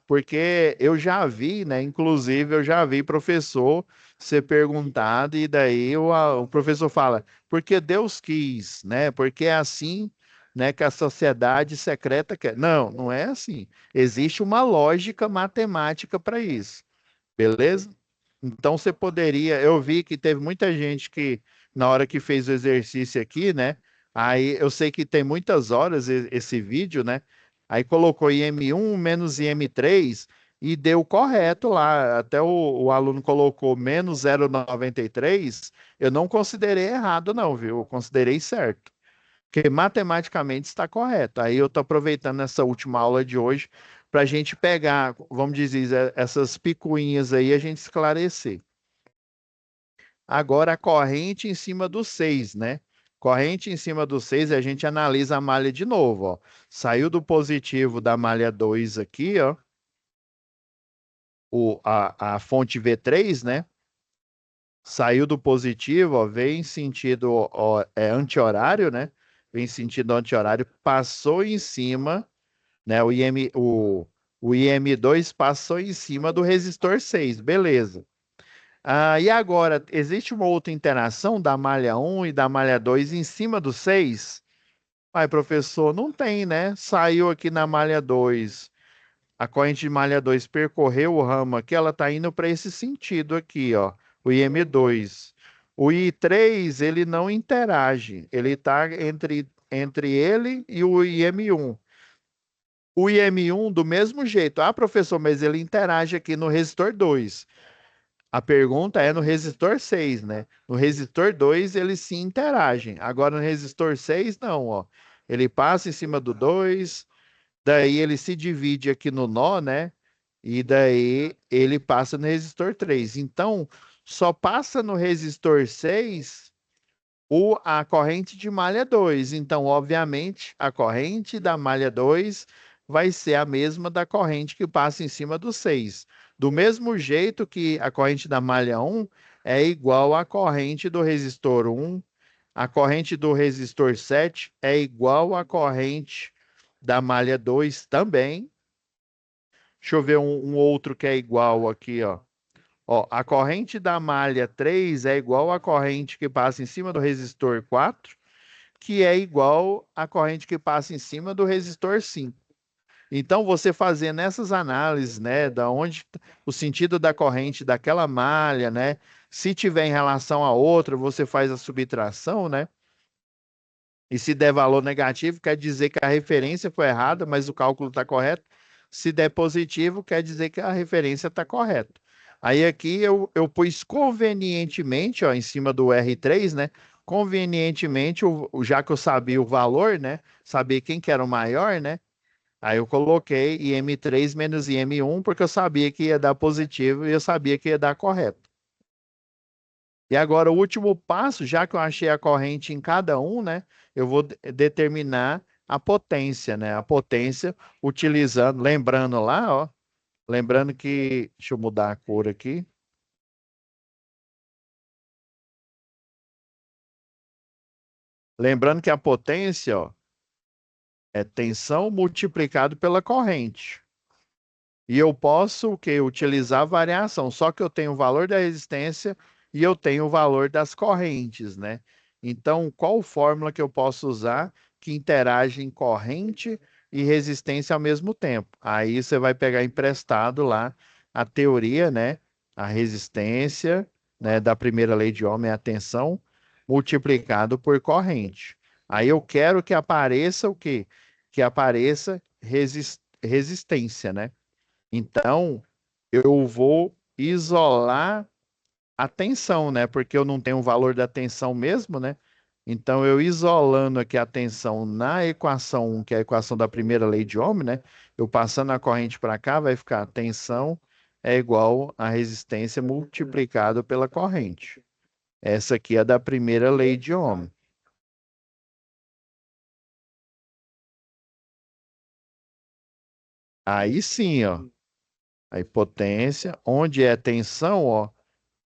Porque eu já vi, né? Inclusive, eu já vi professor ser perguntado, e daí o professor fala, porque Deus quis, né? Porque é assim, né, que a sociedade secreta quer. Não, não é assim. Existe uma lógica matemática para isso. Beleza? Então você poderia, eu vi que teve muita gente que na hora que fez o exercício aqui, né? Aí eu sei que tem muitas horas esse vídeo, né? Aí colocou IM1 menos IM3 e deu correto lá. Até o aluno colocou menos 0,93. Eu não considerei errado, não, viu? Eu considerei certo. Porque matematicamente está correto. Aí eu estou aproveitando essa última aula de hoje para a gente pegar, vamos dizer, essas picuinhas aí, a gente esclarecer. Agora a corrente em cima do 6, né? Corrente em cima do 6, a gente analisa a malha de novo, ó. Saiu do positivo da malha 2 aqui, ó, a fonte V3, né? Saiu do positivo, ó, vem em sentido ó, anti-horário, né? Vem em sentido anti-horário, passou em cima, né? O IM2 passou em cima do resistor 6, beleza. E agora, existe uma outra interação da malha um e da malha 2 em cima do 6? Ai, professor, não tem, né? Saiu aqui na malha 2. A corrente de malha 2 percorreu o ramo aqui, ela está indo para esse sentido aqui, ó, o IM2. O I3, ele não interage, ele está entre ele e o IM1. O IM1 do mesmo jeito. Ah, professor, mas ele interage aqui no resistor 2. A pergunta é no resistor 6, né? No resistor 2 eles se interagem. Agora no resistor 6 não, ó. Ele passa em cima do 2, daí ele se divide aqui no nó, né? E daí ele passa no resistor 3. Então, só passa no resistor 6 a corrente de malha 2. Então, obviamente, a corrente da malha 2 vai ser a mesma da corrente que passa em cima do 6. Do mesmo jeito que a corrente da malha 1 é igual à corrente do resistor 1, a corrente do resistor 7 é igual à corrente da malha 2 também. Deixa eu ver um outro que é igual aqui, ó. Ó, a corrente da malha 3 é igual à corrente que passa em cima do resistor 4, que é igual à corrente que passa em cima do resistor 5. Então, você fazendo essas análises, né, da onde o sentido da corrente daquela malha, né, se tiver em relação a outra, você faz a subtração, né? E se der valor negativo, quer dizer que a referência foi errada, mas o cálculo está correto. Se der positivo, quer dizer que a referência está correta. Aí aqui eu pus convenientemente, ó, em cima do R3, né? Convenientemente, já que eu sabia o valor, né? Sabia quem que era o maior, né? Aí eu coloquei IM3 menos IM1, porque eu sabia que ia dar positivo e eu sabia que ia dar correto. E agora, o último passo, já que eu achei a corrente em cada um, né? Eu vou determinar a potência, né? A potência utilizando, lembrando lá, ó. Lembrando que, deixa eu mudar a cor aqui. Lembrando que a potência, ó, é tensão multiplicado pela corrente. E eu posso o quê? Utilizar a variação, só que eu tenho o valor da resistência e eu tenho o valor das correntes, né? Então, qual fórmula que eu posso usar que interage em corrente e resistência ao mesmo tempo? Aí você vai pegar emprestado lá a teoria, né? A resistência, né, da primeira lei de Ohm é a tensão multiplicado por corrente. Aí eu quero que apareça o quê? Que apareça resistência, né? Então, eu vou isolar a tensão, né? Porque eu não tenho o valor da tensão mesmo, né? Então, eu isolando aqui a tensão na equação 1, que é a equação da primeira lei de Ohm, né? Eu passando a corrente para cá, vai ficar a tensão é igual a resistência multiplicado pela corrente. Essa aqui é da primeira lei de Ohm. Aí sim, ó, a potência, onde é tensão, ó,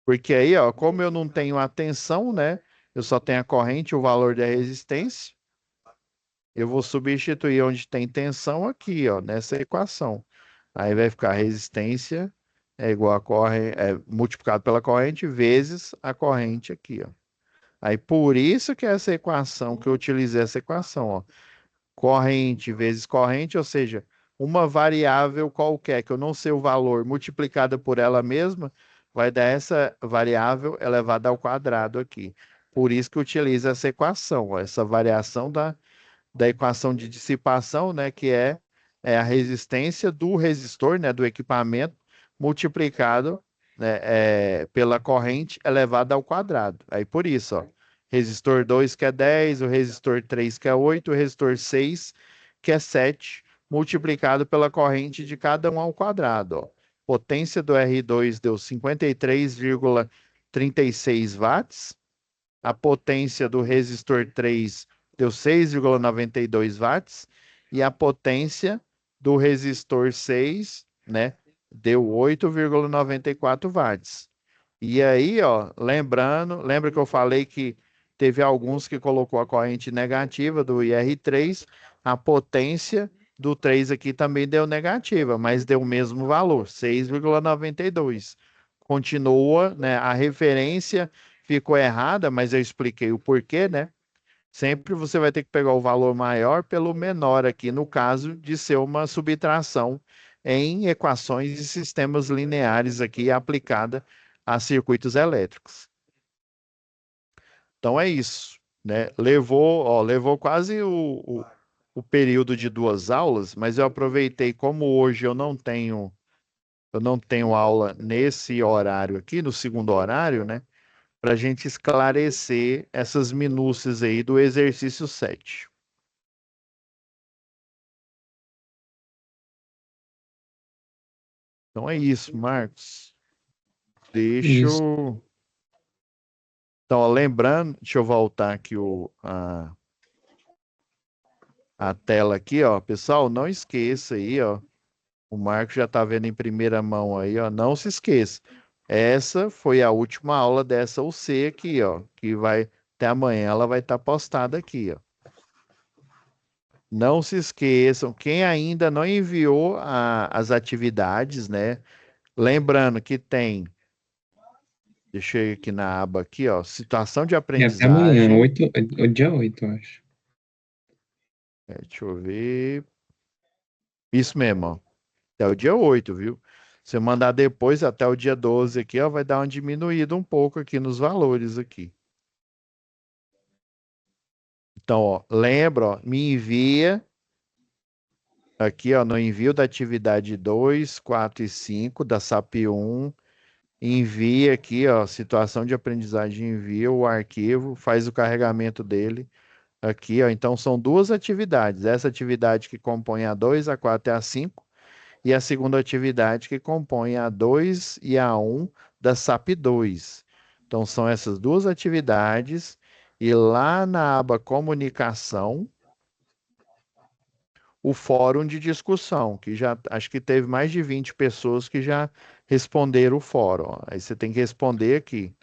porque aí, ó, como eu não tenho a tensão, né? Eu só tenho a corrente, o valor da resistência. Eu vou substituir onde tem tensão aqui, ó, nessa equação. Aí vai ficar resistência é igual a corrente, multiplicado pela corrente vezes a corrente aqui, ó. Aí por isso que essa equação, que eu utilizei essa equação, ó, corrente vezes corrente, ou seja, uma variável qualquer que eu não sei o valor multiplicada por ela mesma, vai dar essa variável elevada ao quadrado aqui. Por isso que utiliza essa equação, ó, essa variação da equação de dissipação, né, que é a resistência do resistor, né, do equipamento, multiplicado, né, pela corrente elevada ao quadrado. Aí por isso, ó, resistor 2 que é 10, o resistor 3 que é 8, o resistor 6 que é 7, multiplicado pela corrente de cada um ao quadrado, ó. Potência do R2 deu 53,36 watts, a potência do resistor 3 deu 6,92 watts e a potência do resistor 6, né, deu 8,94 watts. E aí, ó, lembrando, lembra que eu falei que teve alguns que colocou a corrente negativa do IR3, a potência do 3 aqui também deu negativa, mas deu o mesmo valor, 6,92. Continua, né? A referência ficou errada, mas eu expliquei o porquê, né? Sempre você vai ter que pegar o valor maior pelo menor aqui, no caso de ser uma subtração em equações e sistemas lineares aqui aplicada a circuitos elétricos. Então é isso, né? Levou quase o período de 2 aulas, mas eu aproveitei como hoje eu não tenho aula nesse horário aqui, no segundo horário, né? Para a gente esclarecer essas minúcias aí do exercício 7. Então é isso, Marcos. Deixa Isso. eu. Então, ó, lembrando, deixa eu voltar aqui a tela aqui, ó. Pessoal, não esqueça aí, ó. O Marcos já está vendo em primeira mão aí, ó. Não se esqueça. Essa foi a última aula dessa UC aqui, ó. Que vai até amanhã, ela vai estar postada aqui, ó. Não se esqueçam, quem ainda não enviou as atividades, né? Lembrando que tem, deixa eu ir aqui na aba aqui, ó, situação de É até amanhã, aprendizagem. o dia 8, eu acho. Deixa eu ver. Isso mesmo, ó. Até o dia 8, viu? Se eu mandar depois, até o dia 12 aqui, ó, vai dar uma diminuída um pouco aqui nos valores aqui. Então, ó, lembra, ó, me envia aqui, ó, no envio da atividade 2, 4 e 5 da SAP 1. Envia aqui, ó, situação de aprendizagem, envia o arquivo, faz o carregamento dele aqui, ó. Então são duas atividades. Essa atividade que compõe a 2, a 4 e a 5 e a segunda atividade que compõe a 2 e a 1 da SAP 2. Então são essas duas atividades e lá na aba comunicação, o fórum de discussão, que já acho que teve mais de 20 pessoas que já responderam o fórum, ó. Aí você tem que responder aqui.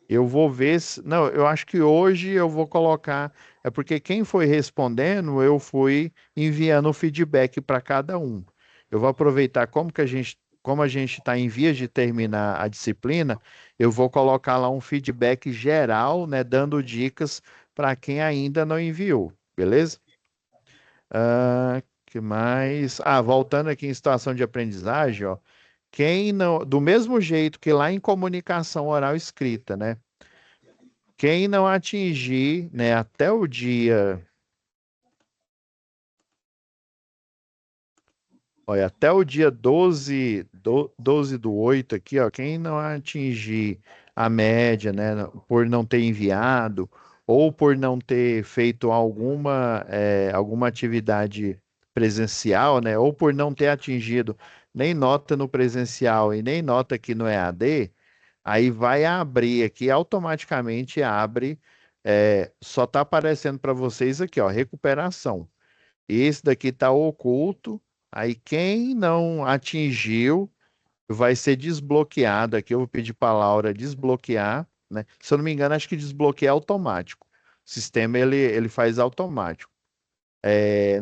Eu vou ver se. Não, eu acho que hoje eu vou colocar. É porque quem foi respondendo, eu fui enviando o feedback para cada um. eu vou aproveitar como a gente está em vias de terminar a disciplina, eu vou colocar lá um feedback geral, né, dando dicas para quem ainda não enviou, beleza? Que mais? Voltando aqui em situação de aprendizagem, ó, quem não, do mesmo jeito que lá em comunicação oral escrita, né? Quem não atingir, né, até o dia. Olha, até o dia 12 do 8 aqui, ó, quem não atingir a média, né, por não ter enviado ou por não ter feito alguma atividade presencial, né, ou por não ter atingido nem nota no presencial e nem nota aqui no EAD, aí vai abrir aqui, automaticamente abre, só está aparecendo para vocês aqui, ó, recuperação. Esse daqui está oculto. Aí quem não atingiu vai ser desbloqueado. Aqui eu vou pedir para a Laura desbloquear, né? Se eu não me engano, acho que desbloqueia automático. O sistema ele faz automático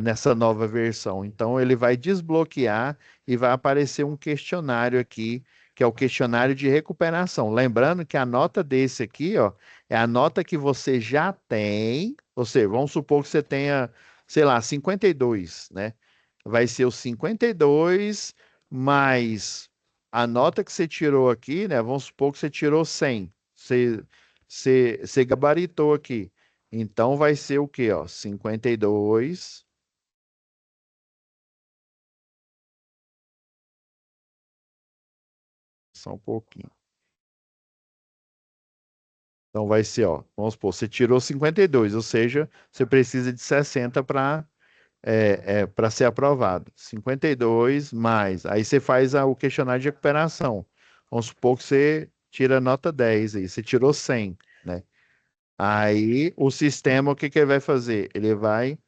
nessa nova versão. Então, ele vai desbloquear e vai aparecer um questionário aqui, que é o questionário de recuperação. Lembrando que a nota desse aqui, ó, é a nota que você já tem, ou seja, vamos supor que você tenha, sei lá, 52, né? Vai ser o 52 mais a nota que você tirou aqui, né? Vamos supor que você tirou 100. Você gabaritou aqui. Então vai ser o quê, ó? 52, só um pouquinho. Então vai ser, ó, vamos supor, você tirou 52, ou seja, você precisa de 60 para ser aprovado. 52 mais, aí você faz o questionário de recuperação. Vamos supor que você tira nota 10 aí, você tirou 100, né? Aí o sistema, o que que ele vai fazer? Ele vai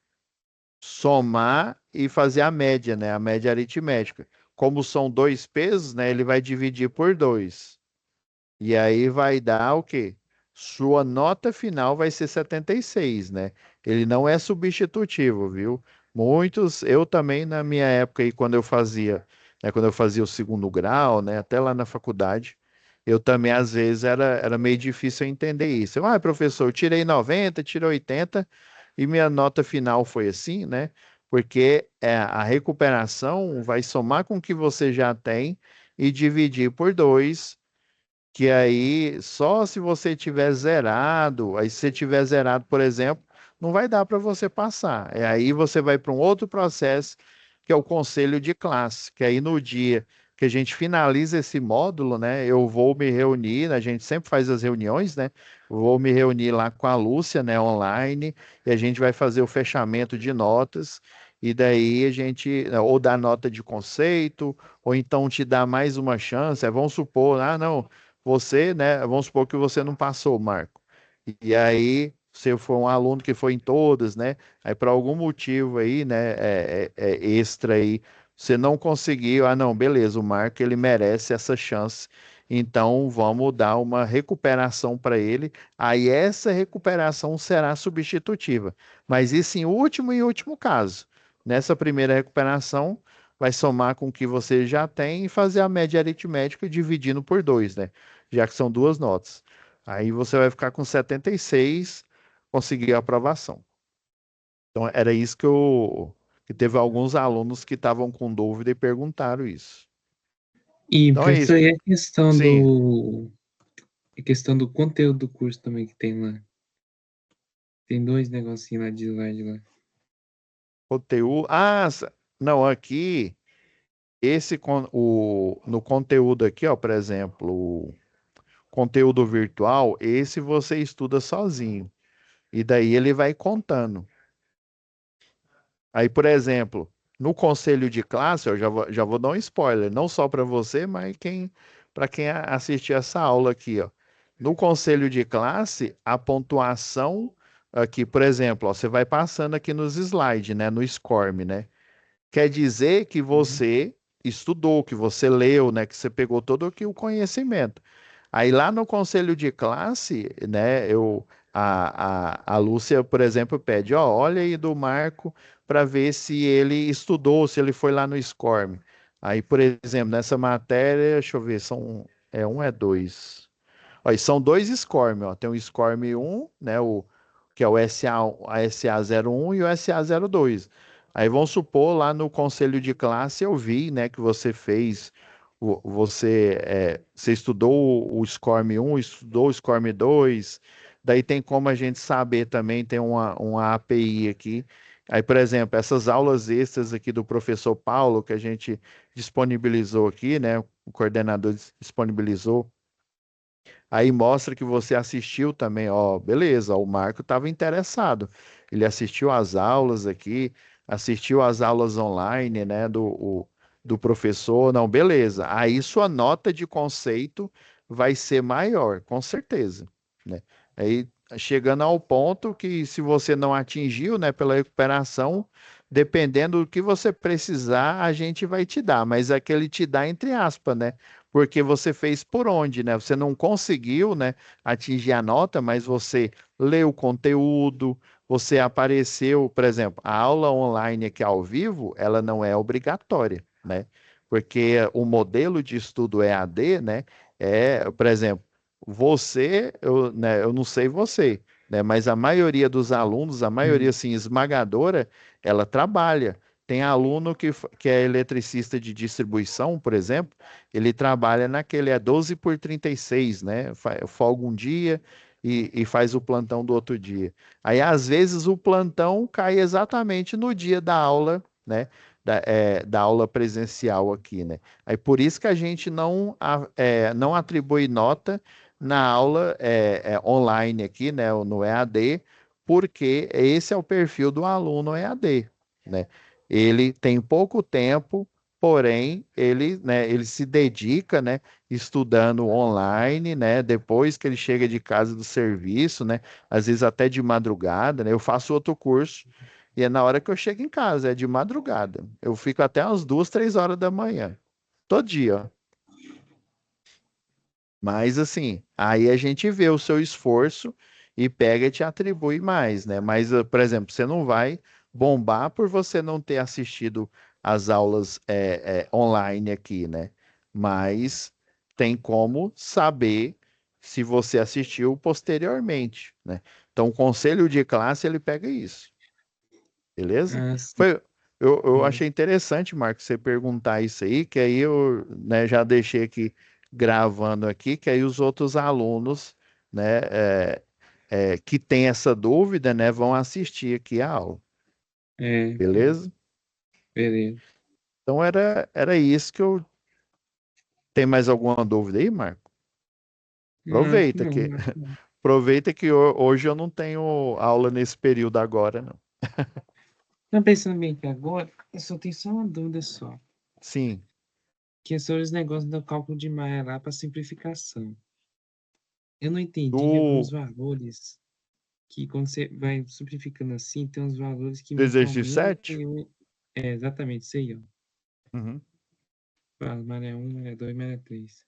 somar e fazer a média, né? A média aritmética. Como são dois pesos, né? Ele vai dividir por dois. E aí vai dar o quê? Sua nota final vai ser 76, né? Ele não é substitutivo, viu? Muitos, eu também na minha época aí quando eu fazia o segundo grau, né, até lá na faculdade, eu também às vezes era meio difícil eu entender isso. Professor, eu tirei 90, tirei 80 e minha nota final foi assim, né? Porque a recuperação vai somar com o que você já tem e dividir por dois, que aí só se você tiver zerado, aí se você tiver zerado, por exemplo, não vai dar para você passar. Aí você vai para um outro processo, que é o conselho de classe, que aí no dia que a gente finaliza esse módulo, né, eu vou me reunir, a gente sempre faz as reuniões, né, vou me reunir lá com a Lúcia, né, online, e a gente vai fazer o fechamento de notas, e daí a gente, ou dá nota de conceito, ou então te dá mais uma chance, vamos supor, não, você, né? Vamos supor que você não passou, Marco. E aí, você foi um aluno que foi em todas, né? Aí, por algum motivo aí, né, extra aí, você não conseguiu. Não, beleza, o Marco, ele merece essa chance. Então, vamos dar uma recuperação para ele. Aí, essa recuperação será substitutiva. Mas isso em último e último caso. Nessa primeira recuperação, vai somar com o que você já tem e fazer a média aritmética dividindo por dois, né? Já que são duas notas. Aí você vai ficar com 76, conseguir a aprovação. Então era isso que teve alguns alunos que estavam com dúvida e perguntaram isso. E Então é professor, isso. e Sim, a questão do conteúdo do curso também que tem lá? Tem dois negocinhos lá de slide lá. conteúdo. Não, aqui no conteúdo aqui, ó, por exemplo, o conteúdo virtual, esse você estuda sozinho. E daí ele vai contando. Aí, por exemplo, no conselho de classe, eu já vou dar um spoiler, não só para você, mas para quem assistir essa aula aqui, ó. No conselho de classe, a pontuação aqui, por exemplo, ó, você vai passando aqui nos slides, né, no SCORM, né? Quer dizer que Uhum. você estudou, que você leu, né, que você pegou todo aqui o conhecimento. Aí lá no conselho de classe, né, a Lúcia, por exemplo, pede, ó, olha aí do Marco para ver se ele estudou, se ele foi lá no SCORM. Aí, por exemplo, nessa matéria, deixa eu ver, um é dois. Ó, e são dois SCORM, ó. Tem o SCORM 1, né, que é o a SA01 e o SA02. Aí vamos supor, lá no conselho de classe eu vi, né, que você fez, você estudou o SCORM 1, estudou o SCORM 2, daí tem como a gente saber também, tem uma API aqui. Aí, por exemplo, essas aulas extras aqui do professor Paulo, que a gente disponibilizou aqui, né, o coordenador disponibilizou, aí mostra que você assistiu também, ó, beleza, o Marco estava interessado. Ele assistiu às aulas aqui, assistiu às aulas online, né, do professor, não, beleza. Aí sua nota de conceito vai ser maior, com certeza, né? Aí chegando ao ponto que se você não atingiu, né, pela recuperação, dependendo do que você precisar, a gente vai te dar, mas aquele te dá entre aspas, né? Porque você fez por onde, né? Você não conseguiu, né, atingir a nota, mas você leu o conteúdo, você apareceu, por exemplo, a aula online aqui ao vivo, ela não é obrigatória, né? Porque o modelo de estudo EAD, né, por exemplo, eu não sei você, né, mas a maioria dos alunos, a maioria, Hum. assim, esmagadora, ela trabalha. Tem aluno que é eletricista de distribuição, por exemplo, ele trabalha naquele, 12 por 36, né? Folga um dia e faz o plantão do outro dia. Aí, às vezes, o plantão cai exatamente no dia da aula, né? Da aula presencial aqui, né? Aí, por isso que a gente não atribui nota na aula online aqui, né? No EAD, porque esse é o perfil do aluno EAD, né? Ele tem pouco tempo, porém, ele se dedica, né, estudando online, né, depois que ele chega de casa do serviço, né, às vezes até de madrugada, né, eu faço outro curso e é na hora que eu chego em casa, é de madrugada. Eu fico até umas 2, 3 horas da manhã, todo dia, ó. Mas assim, aí a gente vê o seu esforço e pega e te atribui mais, né? Mas, por exemplo, você não vai bombar por você não ter assistido às aulas online aqui, né? Mas tem como saber se você assistiu posteriormente, né? Então, o conselho de classe ele pega isso, beleza? Ah, sim. Foi, eu É, achei interessante, Marcos, você perguntar isso aí, que aí eu, né, já deixei aqui gravando aqui, que aí os outros alunos, né, que têm essa dúvida, né, vão assistir aqui a aula, é, beleza? beleza. Então era isso que eu... Tem mais alguma dúvida aí, Marco? Não, acho que Aproveita que não, acho que não. aproveita que hoje eu não tenho aula nesse período agora, não. Tá pensando bem que agora, eu só tenho só uma dúvida só, Sim, que é sobre os negócios do cálculo de Maia lá para simplificação. Eu não entendi alguns do, valores que quando você vai simplificando assim, tem uns valores que do estão exercício muito 7? exatamente isso aí, ó. Uhum. Fala, maré um, maré 2, maré 3.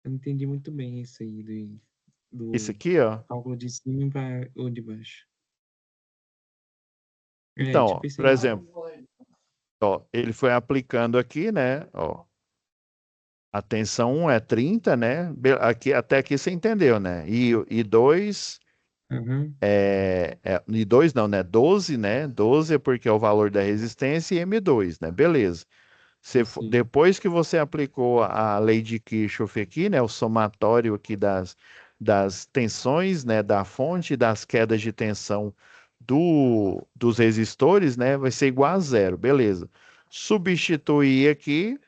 Eu não entendi muito bem isso aí Isso do aqui, ó. cálculo de cima para o de baixo. É, Então, ó, tipo isso por aí mesmo. exemplo, ó, ele foi aplicando aqui, né? Ó, a tensão 1 é 30, né? Aqui, até aqui você entendeu, né? E 2 Aham, e 2 não, né? 12, né? 12 é porque é o valor da resistência e M2, né? Beleza. sim. Depois que você aplicou a lei de Kirchhoff aqui, né? O somatório aqui das tensões, né? Da fonte e das quedas de tensão dos resistores, né? Vai ser igual a zero, beleza. Substituir aqui.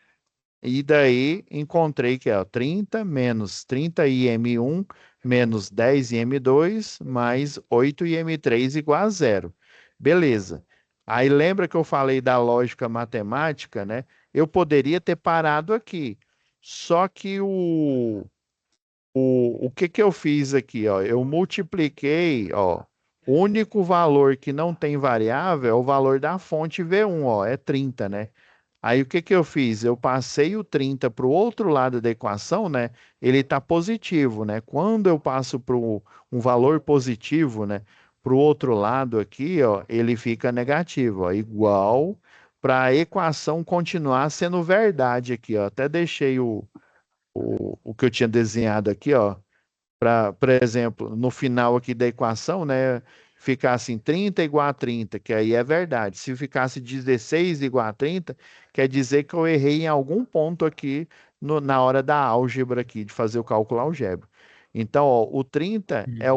E daí encontrei que é ó, 30 menos 30 IM1 menos 10 IM2 mais 8 IM3 igual a zero. Beleza. Aí lembra que eu falei da lógica matemática, né? Eu poderia ter parado aqui. Só que o que que eu fiz aqui, ó? Eu multipliquei, ó. O único valor que não tem variável é o valor da fonte V1, ó, é 30, né? Aí o que que eu fiz? Eu passei o 30 para o outro lado da equação, né? Ele está positivo, né? Quando eu passo para um valor positivo, né? para o outro lado aqui, ó, ele fica negativo, ó, igual para a equação continuar sendo verdade aqui, ó. Até deixei o que eu tinha desenhado aqui, ó, para, por exemplo, no final aqui da equação, né, ficasse 30 igual a 30, que aí é verdade. Se ficasse 16 igual a 30, quer dizer que eu errei em algum ponto aqui na hora da álgebra aqui, de fazer o cálculo algébrico. Então, ó, o 30 Uhum. é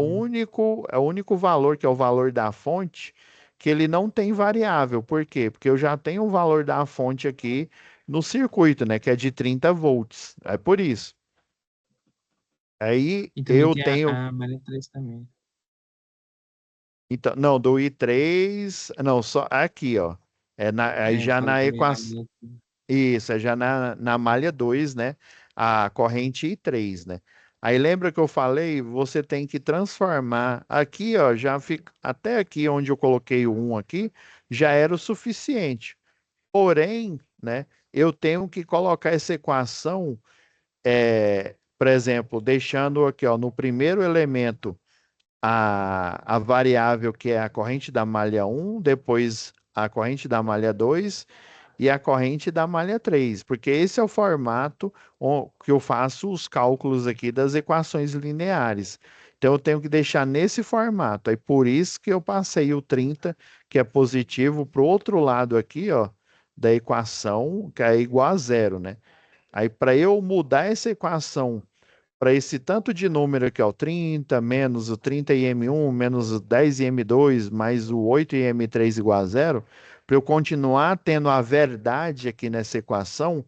o único valor, que é o valor da fonte, que ele não tem variável. Por quê? Porque eu já tenho o valor da fonte aqui no circuito, né, que é de 30 volts. É por isso. Aí E também eu tem tenho. a malha 3 também. Então, não, do I3, não, só aqui, ó. Aí É, eu já falo na também a equação. malha 3. Isso, é já na malha 2, né? A corrente I3, né? Aí lembra que eu falei, você tem que transformar aqui, ó, já fica até aqui onde eu coloquei o 1 aqui, já era o suficiente. Porém, né, eu tenho que colocar essa equação, por exemplo, deixando aqui, ó, no primeiro elemento a variável que é a corrente da malha um, depois a corrente da malha 2 e a corrente da malha 3, porque esse é o formato que eu faço os cálculos aqui das equações lineares. Então eu tenho que deixar nesse formato. Aí por isso que eu passei o 30, que é positivo, para o outro lado aqui, ó, da equação, que é igual a zero, né? Aí para eu mudar essa equação para esse tanto de número aqui, ó, 30 menos o 30 em M1 menos o 10 em M2 mais o 8 em M3 igual a zero, para eu continuar tendo a verdade aqui nessa equação,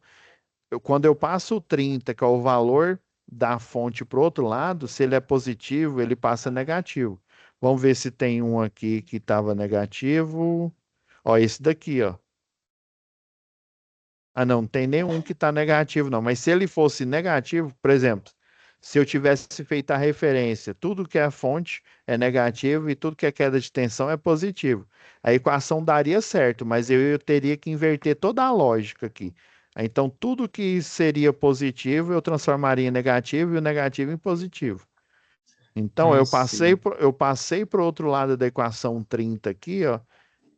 quando eu passo o 30, que é o valor da fonte para o outro lado, se ele é positivo, ele passa negativo. Vamos ver se tem um aqui que estava negativo. Ó, esse daqui, ó. Ah, não, não tem nenhum que está negativo, não. Mas se ele fosse negativo, por exemplo, se eu tivesse feito a referência, tudo que é fonte é negativo e tudo que é queda de tensão é positivo. A equação daria certo, mas eu teria que inverter toda a lógica aqui. Então, tudo que seria positivo eu transformaria em negativo e o negativo em positivo. Então, Ah, sim. eu passei para o outro lado da equação 30 aqui, ó,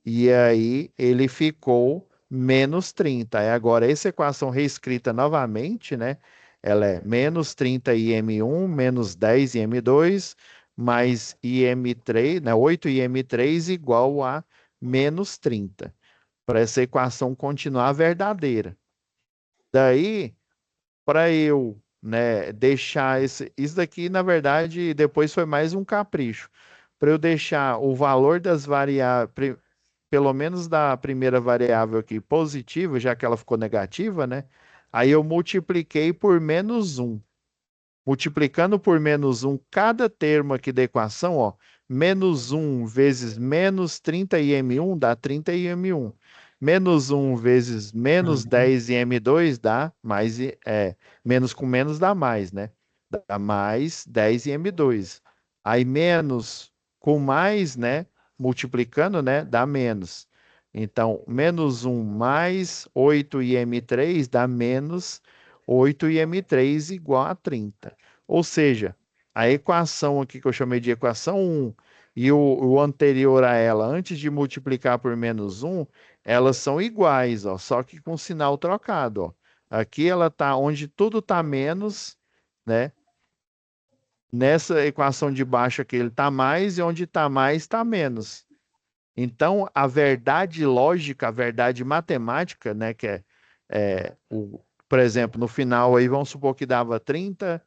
e aí ele ficou menos 30. E agora, essa equação reescrita novamente, né? Ela é menos 30 im1, menos 10 im2, mais im3, né? 8 im3 igual a menos 30. Para essa equação continuar verdadeira. Daí, para eu, né, deixar isso daqui, na verdade, depois foi mais um capricho. Para eu deixar o valor das variáveis, pelo menos da primeira variável aqui, positiva, já que ela ficou negativa, né? Aí eu multipliquei por menos um. Multiplicando por menos um cada termo aqui da equação, ó, menos um vezes menos 30 em M1 dá 30 em M1. Menos um vezes menos Aham. 10 em M2 dá mais, menos com menos dá mais, né? Dá mais 10 em M2. Aí menos com mais, né? Multiplicando, né? Dá menos. Então, menos um mais 8 em M3 dá menos 8 e M3 igual a 30. Ou seja, a equação aqui que eu chamei de equação um e o anterior a ela, antes de multiplicar por menos um, elas são iguais, ó, só que com sinal trocado, ó. Aqui ela está onde tudo está menos, né? Nessa equação de baixo aqui ele está mais e onde está mais está menos. Então, a verdade lógica, a verdade matemática, né, que por exemplo, no final aí vamos supor que dava 30,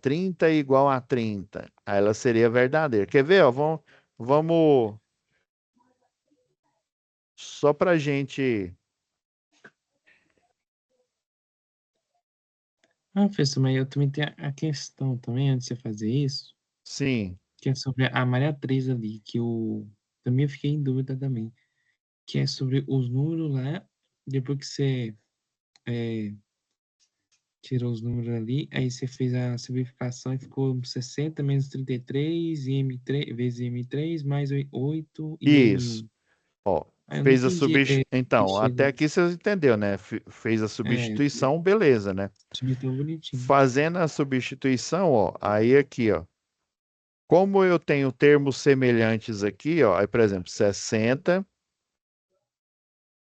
30 igual a 30. Aí ela seria verdadeira. Quer ver, ó, vamos só para gente. Ah, professor, mas eu também tenho a questão também, antes de você fazer isso, Sim, que é sobre a malha 3 ali, que eu também fiquei em dúvida também, que é sobre os números lá, depois que você é, tirou os números ali, aí você fez a simplificação e ficou 60 menos 33 e M3, vezes M3 mais 8 e isso. M1. Ó, Aí eu não fez a entendi, substituição. Então, até aqui você entendeu, né? Fez a é, substituição, beleza, né? submeteu bonitinho. Fazendo a substituição, ó, aí aqui, ó. Como eu tenho termos semelhantes aqui, ó, aí, por exemplo, 60,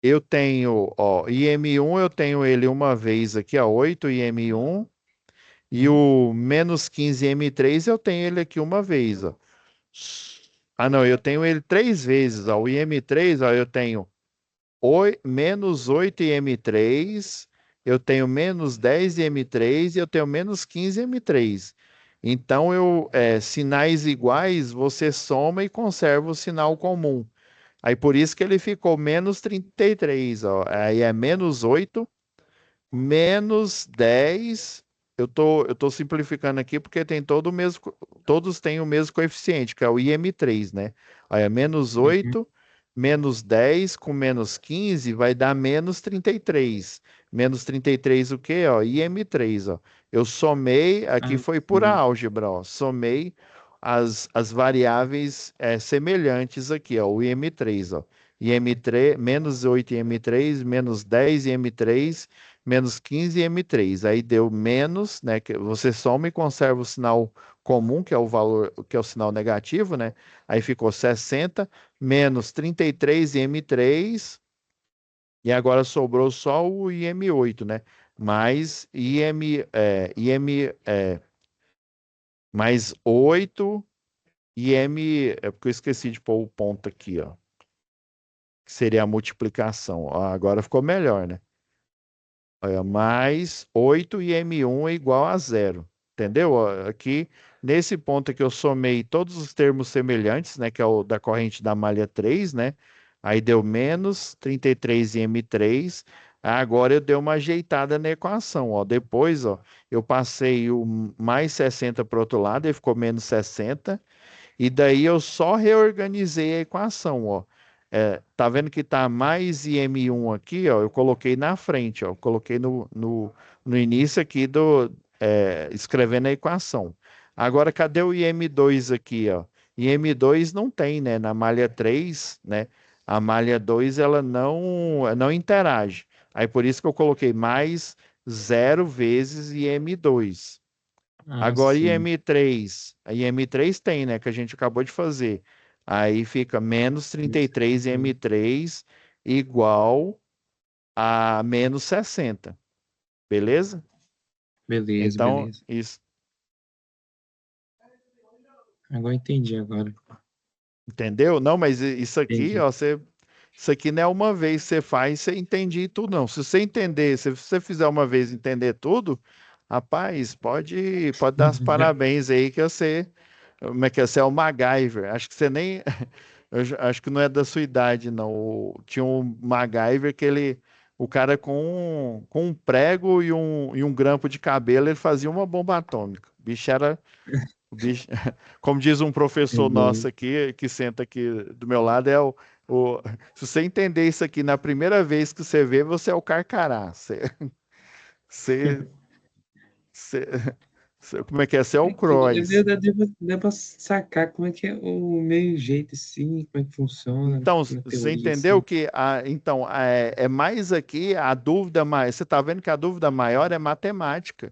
eu tenho, ó, IM1 eu tenho ele uma vez aqui, ó, 8 IM1, e Hum? o menos 15 M3 eu tenho ele aqui uma vez, ó. Ah, não, eu tenho ele três vezes, ó. O IM3, ó, eu tenho menos 8 M3, eu tenho menos 10 M3 e eu tenho menos 15 M3. Então, sinais iguais, você soma e conserva o sinal comum. Aí por isso que ele ficou menos 33, ó. Aí é menos 8 menos 10. Eu tô simplificando aqui porque tem todo o mesmo, todos têm o mesmo coeficiente, que é o IM3, né? Aí é menos Uhum. 8 menos 10 com menos 15 vai dar menos 33. Menos 33 o quê? Ó, IM3, ó. Eu somei, aqui Ah, foi pura sim. álgebra, ó. Somei as variáveis semelhantes aqui, ó, o IM3, ó. IM3, menos 8 IM3, menos 10 IM3, menos 15 M3. Aí deu menos, né? Que você soma e conserva o sinal comum, que é o valor, que é o sinal negativo, né? Aí ficou 60 menos 33 M3 e agora sobrou só o IM8, né? Mais mais 8 IM, é porque eu esqueci de pôr o ponto aqui, ó, que seria a multiplicação. Ó, agora ficou melhor, né? Olha, mais 8 e M1 é igual a zero. Entendeu? Ó, aqui, nesse ponto aqui, eu somei todos os termos semelhantes, né? Que é o da corrente da malha 3, né? Aí deu menos 33 e M3. Agora eu dei uma ajeitada na equação, ó. Depois, ó, eu passei o mais 60 para o outro lado, e ficou menos 60. E daí eu só reorganizei a equação, ó. Tá vendo que tá mais IM1 aqui, ó? Eu coloquei na frente, ó. Eu coloquei no início aqui escrevendo a equação. Agora, cadê o IM2 aqui, ó? IM2 não tem, né? Na malha 3, né? A malha 2 ela não interage. Aí por isso que eu coloquei mais zero vezes IM2. Ah, Agora, sim. IM3. A IM3 tem, né? Que a gente acabou de fazer. Aí fica menos 33 M3 igual a menos 60. Beleza? Beleza, Então, beleza. isso. Agora entendi agora. Entendeu? Não, mas isso aqui, Entendi. ó, isso aqui não é uma vez que você faz, você entende tudo, não. Se você entender, se você fizer uma vez entender tudo, rapaz, pode dar os parabéns aí que você, como é que é? Você é o MacGyver. Acho que você nem, acho que não é da sua idade, não. Tinha um MacGyver que o cara com um prego e um grampo de cabelo, ele fazia uma bomba atômica. O bicho, como diz um professor Legal. nosso aqui, que senta aqui do meu lado, o- se você entender isso aqui na primeira vez que você vê, você é o Carcará. Você, você- como é que é? Você é o Croix. Deu pra sacar como é que é o meio jeito, assim, como é que funciona Então, na você teoria, entendeu assim. que é mais aqui a dúvida mais. Você está vendo que a dúvida maior é matemática.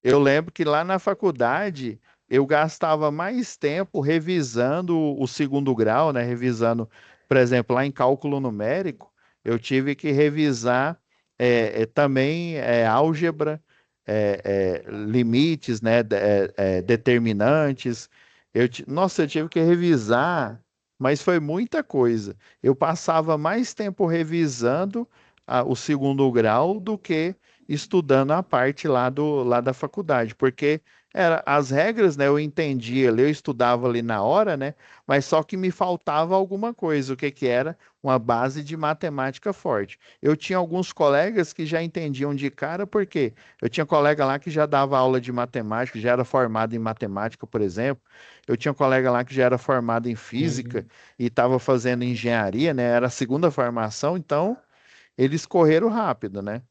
Eu lembro que lá na faculdade eu gastava mais tempo revisando o segundo grau, né? Revisando, por exemplo, lá em cálculo numérico, eu tive que revisar também álgebra, limites, né? Determinantes. Nossa, eu tive que revisar, mas foi muita coisa. Eu passava mais tempo revisando o segundo grau do que estudando a parte lá da faculdade, porque as regras, né, eu entendia, eu estudava ali na hora, né, mas só que me faltava alguma coisa, o que que era? Uma base de matemática forte. Eu tinha alguns colegas que já entendiam de cara, porque eu tinha colega lá que já dava aula de matemática, já era formado em matemática, por exemplo. Eu tinha um colega lá que já era formado em física Uhum. e estava fazendo engenharia, né, era a segunda formação, então eles correram rápido, né?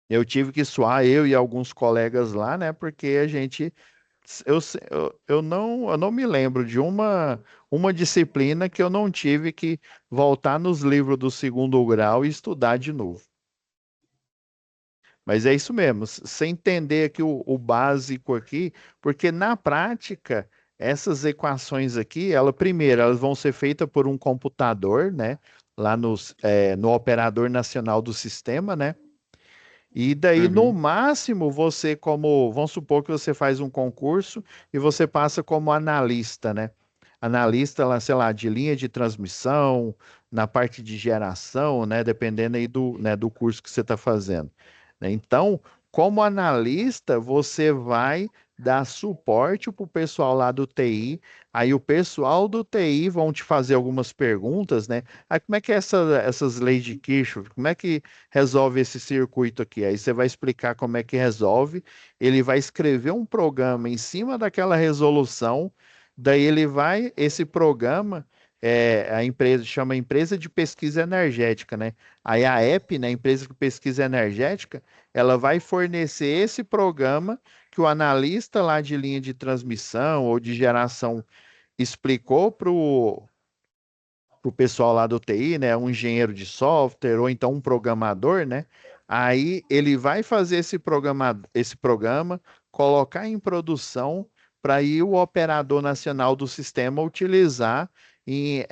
Eu tive que suar, eu e alguns colegas lá, né? Porque a gente, eu não me lembro de uma disciplina que eu não tive que voltar nos livros do segundo grau e estudar de novo. Mas é isso mesmo, você entender aqui o básico aqui, porque na prática Essas equações aqui, primeiro, elas vão ser feitas por um computador, né? Lá no operador nacional do sistema, né? E daí, no Uhum. máximo, vamos supor que você faz um concurso e você passa como analista, né? Analista lá, sei lá, de linha de transmissão, na parte de geração, né? Dependendo aí do curso que você está fazendo, né? Então, como analista, você vai dar suporte para o pessoal lá do TI. Aí o pessoal do TI vão te fazer algumas perguntas, né? Aí como é que é essas leis de Kirchhoff? Como é que resolve esse circuito aqui? Aí você vai explicar como é que resolve. Ele vai escrever um programa em cima daquela resolução. Daí esse programa, a empresa chama empresa de pesquisa energética, né? Aí a EP, né, empresa de pesquisa energética, ela vai fornecer esse programa que o analista lá de linha de transmissão ou de geração explicou para o pessoal lá do TI, né, um engenheiro de software ou então um programador, né? Aí ele vai fazer esse programa, colocar em produção para aí o operador nacional do sistema utilizar em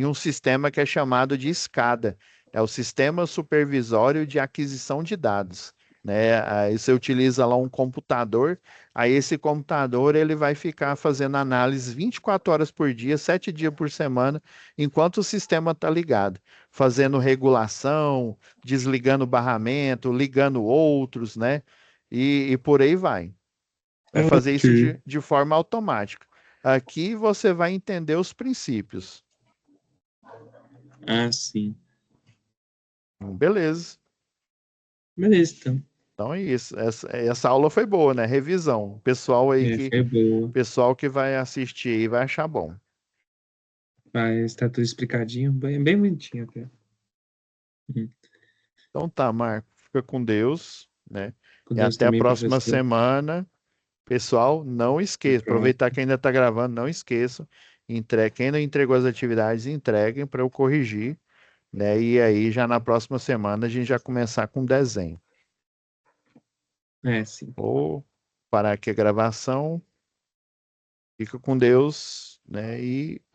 um sistema que é chamado de SCADA, é o Sistema Supervisório de Aquisição de Dados. Né? Aí você utiliza lá um computador, aí esse computador ele vai ficar fazendo análise 24 horas por dia, 7 dias por semana, enquanto o sistema está ligado, fazendo regulação, desligando barramento, ligando outros, né? E por aí vai. Vai fazer Ok. isso de forma automática. Aqui você vai entender os princípios. Ah, sim. Beleza. Beleza, então. Então é isso. Essa aula foi boa, né? Revisão. É, foi boa. Pessoal que vai assistir aí vai achar bom. Mas tá tudo explicadinho, bem bonitinho até. Uhum. Então tá, Marco. Fica com Deus, né? Com E Deus até a também, próxima professor. semana. Pessoal, não Até a esqueça, aproveitar próxima. que ainda está gravando, não esqueçam. Quem não entregou as atividades, entreguem para eu corrigir, né? E aí, já na próxima semana, a gente já começar com desenho. É, sim. Vou parar aqui a gravação. Fica com Deus, né? E